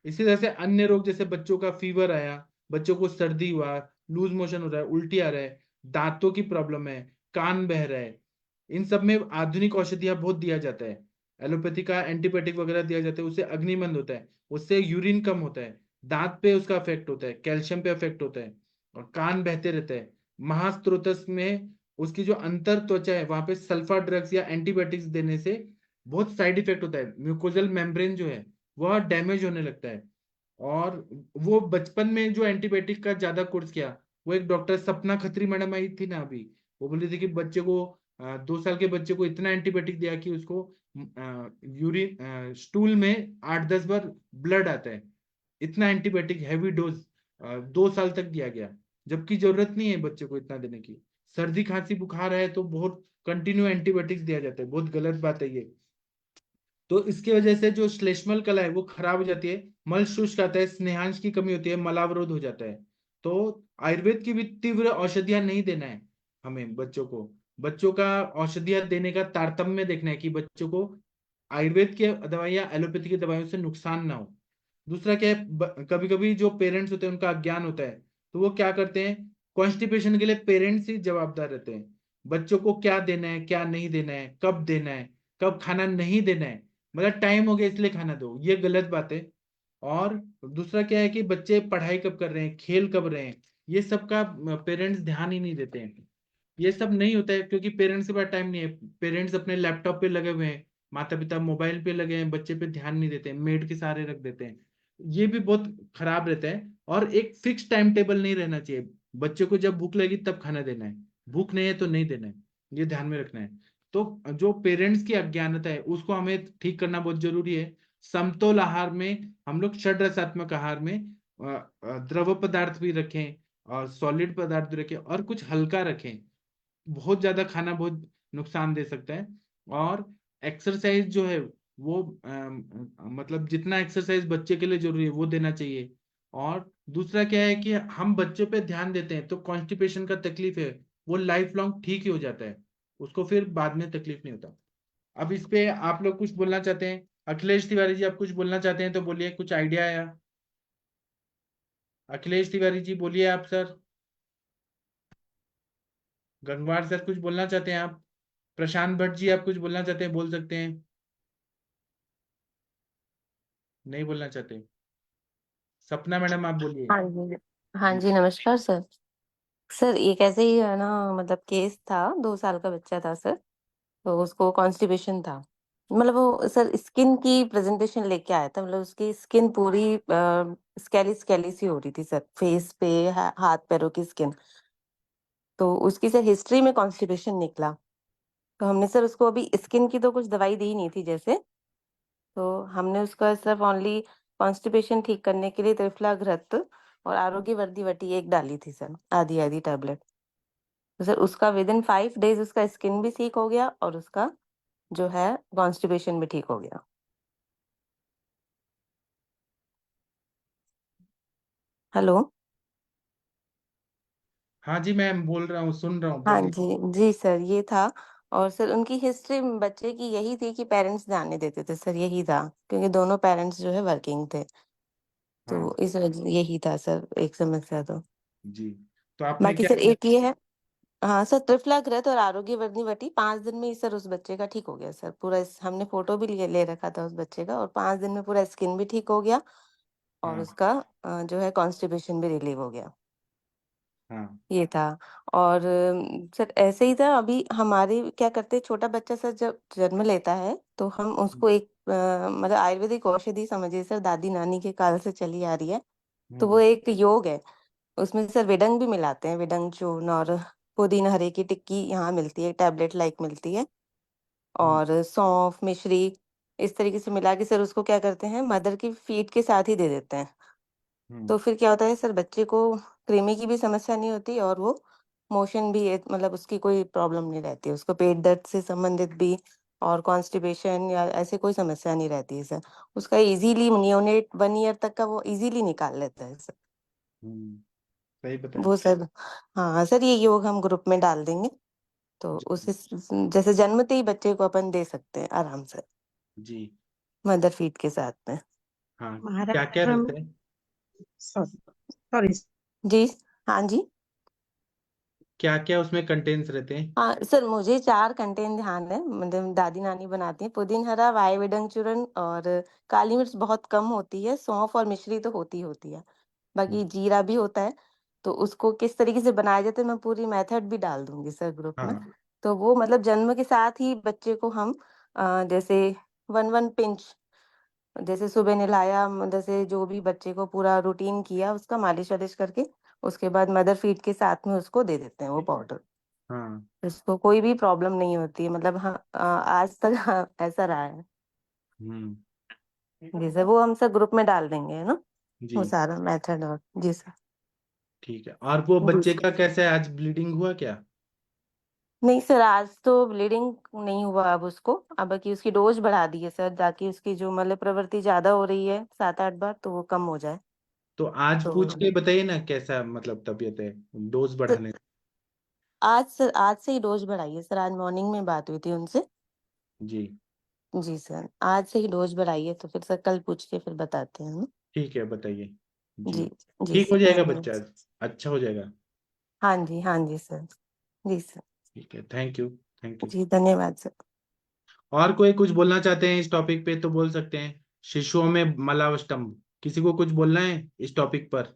इसी तरह से अन्य रोग, जैसे बच्चों का फीवर आया, बच्चों को सर्दी हुआ, लूज मोशन हो रहा है, उल्टी आ रहा है, दांतों की प्रॉब्लम है, कान बह रहा है, इन सब में आधुनिक औषधियां बहुत दिया जाता है, एलोपैथी का एंटीबायोटिक वगैरह दिया जाता है, उससे अग्निबंध होता है, उससे यूरिन कम होता है, दांत पे उसका इफेक्ट होता है, कैल्शियम पे इफेक्ट होता है, और कान बहते रहता है। महास्त्रोतस में उसकी जो अंतर त्वचा है वहां पे सल्फा ड्रग्स या एंटीबायोटिक्स देने से बहुत साइड इफेक्ट होता है, म्यूकोजल मेम्ब्रेन जो है वह डैमेज होने लगता है। और वो बचपन में जो एंटीबायोटिक का ज्यादा कोर्स किया, वो एक डॉक्टर सपना खत्री मैडम आई थी ना अभी, वो बोली थी कि बच्चे को 2 साल के बच्चे को इतना एंटीबायोटिक दिया कि उसको यूरिन स्टूल में 8-10 बार ब्लड आता है, इतना एंटीबायोटिक हैवी डोज 2 साल तक दिया गया, जबकि जरूरत नहीं है बच्चे को इतना देने की। सर्दी खांसी बुखार है तो बहुत कंटिन्यू एंटीबायोटिक्स दिया जाता है, बहुत गलत बात है ये। तो इसकी वजह से जो श्लेष्मल कला है वो खराब हो जाती है, मल शुष्क आता है, स्नेहांश की कमी होती है, मलावरोध हो जाता है। तो आयुर्वेद की भी तीव्र औषधियां नहीं देना है हमें बच्चों को, बच्चों का औषधियां देने का तारतम्य देखना है कि बच्चों को आयुर्वेद की दवाइयां एलोपैथी की दवाइयों से नुकसान ना हो। दूसरा क्या है, कभी कभी जो पेरेंट्स होते हैं उनका अज्ञान होता है, तो वो क्या करते हैं, कॉन्स्टिपेशन के लिए पेरेंट्स ही जवाबदार रहते हैं। बच्चों को क्या देना है, क्या नहीं देना है, कब देना है, कब खाना नहीं देना है, मतलब टाइम हो गया इसलिए खाना दो, ये गलत बात है। और दूसरा क्या है कि बच्चे पढ़ाई कब कर रहे हैं, खेल कब रहे हैं, ये सब का पेरेंट्स ध्यान ही नहीं देते हैं। ये सब नहीं होता है क्योंकि पेरेंट्स के पास टाइम नहीं है, पेरेंट्स अपने लैपटॉप पे लगे हुए हैं, माता पिता मोबाइल पे लगे हैं, बच्चे पे ध्यान नहीं देते हैं, मेड के सहारे रख देते हैं। ये भी बहुत खराब रहता है। और एक फिक्स टाइम टेबल नहीं रहना चाहिए, बच्चे को जब भूख लगी तब खाना देना है, भूख नहीं है तो नहीं देना है, ये ध्यान में रखना है। तो जो पेरेंट्स की अज्ञानता है उसको हमें ठीक करना बहुत जरूरी है। समतोल आहार में हम लोग षड रसात्मक आहार में द्रव पदार्थ भी रखें और सॉलिड पदार्थ भी रखें और कुछ हल्का रखें। बहुत ज्यादा खाना बहुत नुकसान दे सकता है। और एक्सरसाइज जो है वो मतलब जितना एक्सरसाइज बच्चे के लिए जरूरी है वो देना चाहिए। और दूसरा क्या है कि हम बच्चों पे ध्यान देते हैं तो कॉन्स्टिपेशन का तकलीफ है वो लाइफ लॉन्ग ठीक ही हो जाता है, उसको फिर बाद में तकलीफ नहीं होता। अब इस पे आप लोग कुछ बोलना चाहते हैं? अखिलेश तिवारी जी, आप कुछ बोलना चाहते हैं तो बोलिए, कुछ आइडिया आया? अखिलेश तिवारी जी बोलिए आप सर। गंगवार सर कुछ बोलना चाहते हैं आप? प्रशांत भट्ट जी आप कुछ बोलना चाहते हैं, बोल सकते हैं। नहीं बोलना चाहते? सपना मैडम आप बोलिए। हाँ जी। हाँ जी, नमस्कार सर। सर एक ऐसे ही है ना, मतलब केस था, 2 साल का बच्चा था सर। तो उसको कॉन्स्टिपेशन था। मतलब वो सर स्किन की प्रेजेंटेशन लेके आया था, मतलब उसकी स्किन पूरी स्केली स्केली सी हो रही थी सर, फेस पे हाथ पैरों की स्किन। तो उसकी सर हिस्ट्री में कॉन्स्टिपेशन निकला। तो हमने सर उसको अभी स्किन की तो कुछ दवाई दी नहीं थी जैसे। तो हमने उसका सिर्फ ओनली कॉन्स्टिपेशन ठीक करने के लिए त्रिफला घृत और आरोग्य वर्दी वटी एक डाली थी सर, आधी आधी टैबलेट। तो सर उसका विद इन 5 डेज उसका स्किन भी ठीक हो गया और उसका जो है कॉन्स्टिपेशन भी ठीक हो गया। हेलो। हाँ जी मैम, बोल रहा हूँ, सुन रहा हूँ, हाँ बोलिए। जी, जी सर ये था। और सर उनकी हिस्ट्री बच्चे की यही थी कि पेरेंट्स ध्यान नहीं देते थे सर, यही था, क्योंकि दोनों पेरेंट्स जो है वर्किंग थे। तो हाँ इस वजह यही था सर एक समस्या तो। जी। तो आपने बाकी क्या सर किया? एक ये है। हाँ सर, त्रिफला घृत और आरोग्य वर्दी वटी 5 दिन में ही सर उस बच्चे का ठीक हो गया सर पूरा। हमने फोटो भी ले रखा था उस बच्चे का, और 5 दिन में पूरा स्किन भी ठीक हो गया और हाँ उसका जो है कॉन्स्टिपेशन भी रिलीव हो गया। हाँ। ये था। और सर ऐसे ही था, अभी हमारे क्या करते, छोटा बच्चा सर जब जन्म लेता है तो हम उसको एक मतलब आयुर्वेदिक औषधि समझिए सर, दादी नानी के काल से चली आ रही है। तो वो हम्म एक योग है। उसमें सर विडंग भी मिलाते हैं, विडंग चूर्ण और पुदीना हरे की टिक्की यहाँ मिलती है, टैबलेट लाइक मिलती है। हम्म और सौंफ मिश्री इस तरीके से मिला के सर उसको क्या करते हैं, मदर की फीड के साथ ही दे देते हैं। हम्म तो फिर क्या होता है सर, बच्चे को कृमि की भी समस्या नहीं होती और वो मोशन भी मतलब उसकी कोई प्रॉब्लम नहीं रहती है, उसको पेट दर्द से संबंधित भी और कॉन्स्टिपेशन या ऐसे कोई समस्या नहीं रहती है सर। उसका इजीली नियोनेट 1 ईयर तक का वो इजीली निकाल लेता है सर। हम्म, सही बताया। वो सर, हाँ सर ये योग हम ग्रुप में डाल देंगे। तो उस जी जैसे जन्मते ही बच्चे को अपन दे सकते हैं आराम से, जी। मदर फीड के साथ में। हाँ, क्या क्या महाराष्ट्र में, रहता है? सॉरी, जी। हाँ जी। क्या क्या उसमें कंटेंट्स रहते हैं? हाँ सर, मुझे 4 कंटेन ध्यान है, मतलब दादी नानी बनाती है, पुदीन हरा, वाई विडंग चूर्ण और काली मिर्च बहुत कम होती है, सौंफ और मिश्री तो होती है, बाकी जीरा भी होता है। तो उसको किस तरीके से बनाया जाता है मैं पूरी मेथड भी डाल दूंगी सर ग्रुप में। हाँ तो वो मतलब जन्म के साथ ही बच्चे को हम जैसे 1 1 पिंच, जैसे सुबह नहलाया, जैसे जो भी बच्चे को पूरा रूटीन किया उसका मालिश वालिश करके, उसके बाद मदर फीड के साथ में उसको दे देते हैं वो पाउडर। हाँ। उसको कोई भी प्रॉब्लम नहीं होती है, मतलब हाँ आज तक हाँ, ऐसा रहा है। हम्म जी सर, वो हम सब ग्रुप में डाल देंगे है ना, जी वो सारा मेथड। और जी सर। ठीक है। और वो जी बच्चे सर। का कैसे है, आज ब्लीडिंग हुआ क्या? नहीं सर, आज तो ब्लीडिंग नहीं हुआ, अब उसको अब बाकी उसकी डोज बढ़ा दी है सर, ताकि उसकी जो मल प्रवृत्ति ज्यादा हो रही है 7 8 बार, तो वो कम हो जाए। तो आज तो पूछ के बताइए ना कैसा मतलब तबीयत है, डोज बढ़ाने। आज से ही डोज बढ़ाइए सर। आज मॉर्निंग में बात हुई थी उनसे। जी जी सर, आज से ही डोज बढ़ाइए, तो फिर सर कल पूछ के फिर बताते हैं हम। ठीक है, बताइए। जी, जी जी ठीक हो सर, जाएगा धन्यवाद। बच्चा, अच्छा हो जाएगा। हाँ जी सर। जी सर। ठीक है, थैंक यू, थैंक यू। जी धन्यवाद सर। और कोई कुछ बोलना चाहते हैं इस टॉपिक पे तो बोल सकते हैं। शिशुओं में मलावस्तंभ, किसी को कुछ बोलना है इस टॉपिक पर?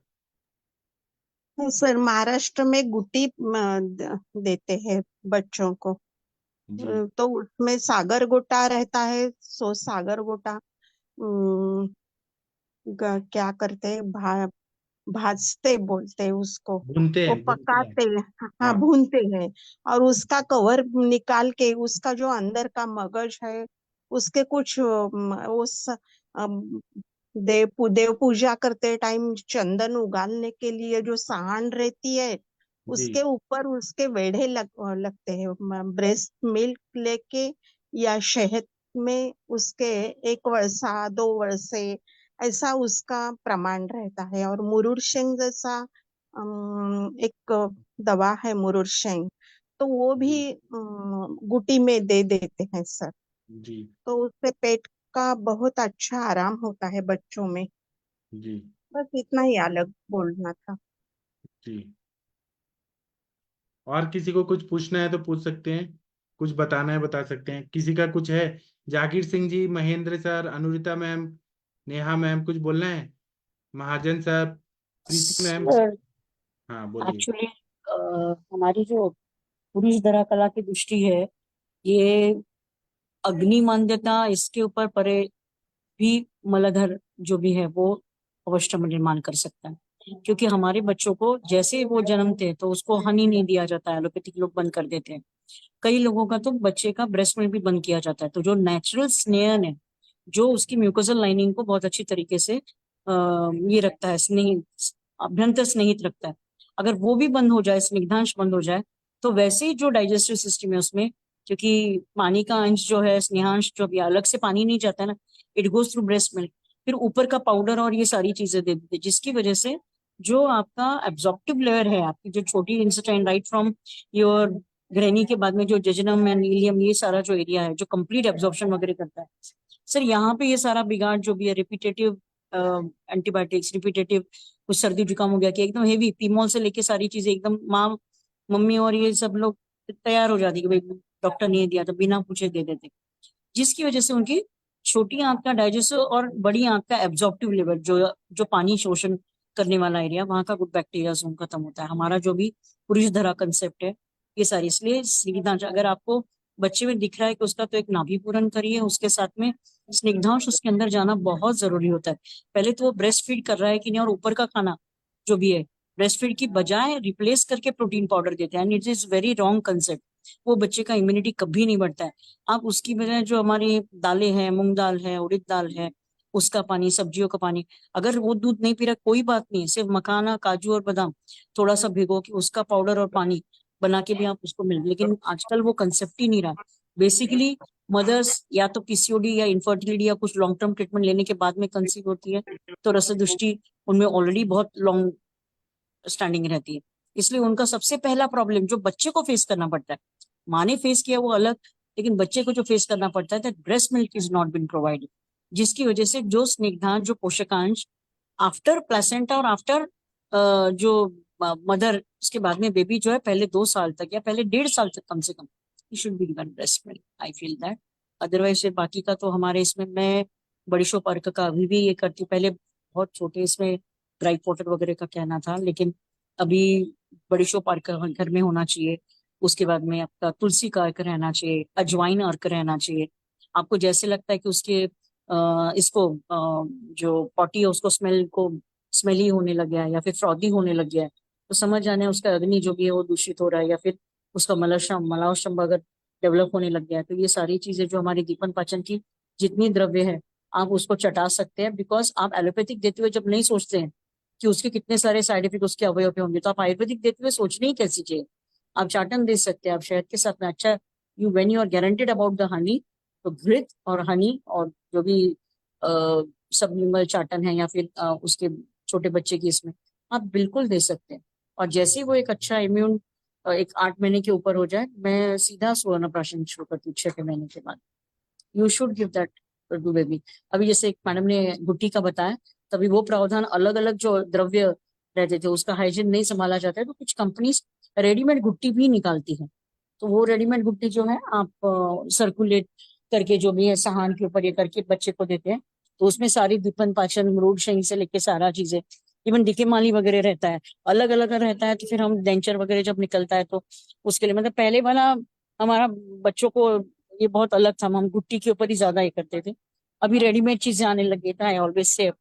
सर महाराष्ट्र में गुटी देते हैं बच्चों को। जी तो उसमें सागर गोटा रहता है, सो सागर गोटा क्या करते हैं, भाजते बोलते हैं उसको, भूनते वो हैं, भूनते हैं। पकाते हैं। हाँ, हाँ भूनते हैं। और उसका कवर निकाल के उसका जो अंदर का मगज है, उसके कुछ उस देव पूजा करते टाइम चंदन उगालने के लिए जो साहन रहती है, जी उसके ऊपर उसके वेढ़े लगते हैं। ब्रेस्ट मिल्क लेके या शहद में उसके 1 वर्षा 2 वर्षे ऐसा उसका प्रमाण रहता है। और मुरुर शेंग जैसा एक दवा है मुरुर शेंग, तो वो भी जी गुटी में दे देते हैं सर। जी तो उससे पेट का बहुत अच्छा आराम होता है बच्चों में। जी बस इतना ही अलग बोलना था। जी। और किसी को कुछ पूछना है तो पूछ सकते हैं, कुछ बताना है बता सकते हैं। किसी का कुछ है? Zakir Singh ji, Mahendra sir, Anurita ma'am, Neha ma'am, कुछ बोलना है? Mahajan sir, Preeti ma'am. Sir हाँ बोलिए। एक्चुअली हमारी जो पुरुष धरा कला की दृष्टि है, ये अग्नि मान्यता इसके ऊपर परे भी मलाधर जो भी है वो अवश्य निर्माण कर सकता है। क्योंकि हमारे बच्चों को जैसे ही वो जन्मते हैं तो उसको हनी नहीं दिया जाता है, एलोपैथिक लोग बंद कर देते हैं। कई लोगों का तो बच्चे का ब्रेस्ट मिल्क भी बंद किया जाता है। तो जो नेचुरल स्नेहन है, जो उसकी म्यूकोजल लाइनिंग को बहुत अच्छी तरीके से ये रखता है, स्नेह अभ्यंतर स्नेहित रखता है, अगर वो भी बंद हो जाए, स्निग्धांश बंद हो जाए, तो वैसे ही जो डाइजेस्टिव सिस्टम है उसमें, क्योंकि पानी का अंश जो है, स्नेहांश जो भी अलग से पानी नहीं जाता है ना, it goes through breast milk, फिर ऊपर का पाउडर और ये सारी चीजें दे देते, जिसकी वजह से जो आपका एब्जॉर्प्टिव लेयर है, आपकी जो छोटी Einstein right from your granny के बाद में जो जेजनम एंड इलियम, ये सारा जो एरिया है जो कंप्लीट एब्जॉर्प्शन वगैरह करता है सर, यहाँ पे ये सारा बिगाड़ जो भी है, रिपीटेटिव एंटीबायोटिक्स, रिपीटेटिव कुछ सर्दी जुकाम हो गया कि एकदम हेवी पीमोल से लेके सारी चीजें एकदम माँ मम्मी और ये सब लोग तैयार हो जाती कि भाई डॉक्टर ने दिया तो बिना पूछे दे देते, जिसकी वजह से उनकी छोटी आंत का डाइजेस्टिव और बड़ी आंत का एब्जॉर्प्टिव लेवल, जो जो पानी शोषण करने वाला एरिया, वहां का गुड बैक्टीरिया जोन खत्म होता है। हमारा जो भी पुरुष धरा कंसेप्ट है ये सारी, इसलिए स्निग्धांश अगर आपको बच्चे में दिख रहा है कि उसका, तो एक नाभि पूरण करिए, उसके साथ में स्निग्धांश उसके अंदर जाना बहुत जरूरी होता है। पहले तो वो ब्रेस्ट फीड कर रहा है कि नहीं, और ऊपर का खाना जो भी है ब्रेस्ट फीड की बजाय रिप्लेस करके प्रोटीन पाउडर देते हैं, and it is very wrong concept. वो बच्चे का इम्यूनिटी कभी नहीं बढ़ता है। आप उसकी बजाय जो हमारी दालें हैं, मूंग दाल है, उड़द दाल है, उसका पानी, सब्जियों का पानी, अगर वो दूध नहीं पी रहा कोई बात नहीं, सिर्फ मखाना, काजू और बादाम थोड़ा सा भिगो के उसका पाउडर और पानी बना के भी आप उसको मिल, लेकिन आजकल वो कंसेप्ट ही नहीं रहा। बेसिकली मदर्स या तो पीसीओडी या इनफर्टिलिटी या कुछ लॉन्ग टर्म ट्रीटमेंट लेने के बाद में कंसीव होती है, तो रसदुष्टि उनमें ऑलरेडी बहुत लॉन्ग स्टैंडिंग रहती है। इसलिए उनका सबसे पहला प्रॉब्लम जो बच्चे को फेस करना पड़ता है, माँ ने फेस किया वो अलग, लेकिन बच्चे को जो फेस करना पड़ता है, that breast milk is not been provided, जिसकी वजह से जो स्निग्धांश, जो पोषकांश आफ्टर प्लेसेंटा और आफ्टर जो मदर, उसके बाद में बेबी जो है, पहले 2 साल तक या पहले 1.5 साल तक कम से कम should be given breast milk, I feel that. Otherwise बाकी का तो हमारे इसमें, मैं बड़ी शो अर्क का अभी भी ये करती हूँ, पहले बहुत छोटे इसमें ड्राई वाटर वगैरह का कहना था, लेकिन अभी बड़ी शो अर्क घर में होना चाहिए। उसके बाद में आपका तुलसी का अर्क रहना चाहिए, अजवाइन अर्क रहना चाहिए। आपको जैसे लगता है कि उसके इसको जो पॉटी है उसको स्मेली होने लग गया है या फिर फ्रॉदी होने लग गया है, तो समझ जाना है उसका अग्नि जो भी है वो दूषित हो रहा है, या फिर उसका मलाशम अगर डेवलप होने लग गया है। तो ये सारी चीजें जो हमारी दीपन पाचन की जितनी द्रव्य है, आप उसको चटा सकते हैं, बिकॉज आप एलोपैथिक देते हुए जब नहीं सोचते हैं कि उसके कितने सारे साइड इफेक्ट उसके अवयव पे होंगे, तो आप आयुर्वेदिक देते हुए सोचने ही कैसी चाहिए। आप चाटन दे सकते हैं, आप शहद के साथ में, अच्छा you when you are guaranteed about the honey, तो घृत और हनी और जो भी सबलिंगुअल चाटन है या फिर उसके छोटे बच्चे की, इसमें आप बिल्कुल दे सकते हैं। और जैसे ही वो एक अच्छा इम्यून एक 8 महीने के ऊपर हो जाए, मैं सीधा सुवर्णप्राशन शुरू करती हूँ 6 महीने के बाद। You should give that to baby. अभी जैसे एक मैडम ने गुट्टी का बताया, तभी वो प्रावधान अलग अलग जो द्रव्य रहते थे उसका हाइजीन नहीं संभाला जाता है, तो कुछ कंपनीज रेडीमेड गुट्टी भी निकालती है। तो वो रेडीमेड गुट्टी जो है आप सर्कुलेट करके जो भी है सहान के ऊपर ये करके बच्चे को देते हैं, तो उसमें सारी दीपन पाचन मरूड शही से लेके सारा चीजें, इवन डिके माली वगैरह रहता है, अलग अलग रहता है। तो फिर हम डेंचर वगैरह जब निकलता है तो उसके लिए मतलब पहले वाला हमारा बच्चों को ये बहुत अलग था, हम गुट्टी के ऊपर ही ज्यादा ये करते थे। अभी रेडीमेड चीजें आने लगी था। आई ऑलवेज से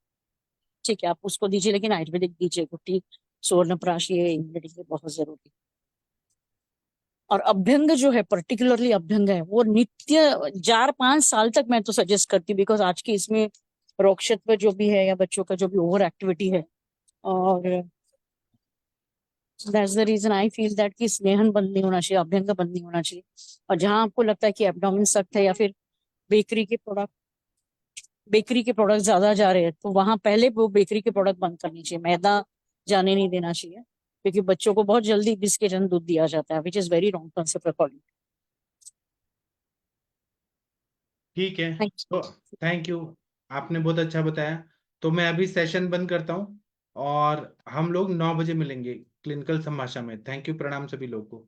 ठीक है आप उसको दीजिए, लेकिन आयुर्वेदिक दीजिए। गुट्टी सुवर्णप्राश ये इंग्रेडिएंट बहुत जरूरी। और अभ्यंग जो है, पर्टिकुलरली अभ्यंग है, वो नित्य 4-5 साल तक मैं तो सजेस्ट करती हूँ, बिकॉज आज की इसमें रोगशत्व जो भी है या बच्चों का जो भी ओवर एक्टिविटी है, और that's the reason I feel that कि स्नेहन बंद नहीं होना चाहिए, अभ्यंग बंद नहीं होना चाहिए। और जहां आपको लगता है कि एब्डोमेन सख्त है या फिर बेकरी के प्रोडक्ट ज्यादा जा रहे हैं, तो वहां पहले वो बेकरी के प्रोडक्ट बंद करनी चाहिए, मैदा जाने नहीं देना चाहिए, क्योंकि बच्चों को बहुत जल्दी बिस्के जन दूध दिया जाता है, which is very wrong concept according. ठीक है, तो थैंक यू, आपने बहुत अच्छा बताया। तो मैं अभी सेशन बंद करता हूँ और हम लोग 9 बजे मिलेंगे क्लिनिकल संभाषा में। थैंक यू, प्रणाम सभी लोगों को।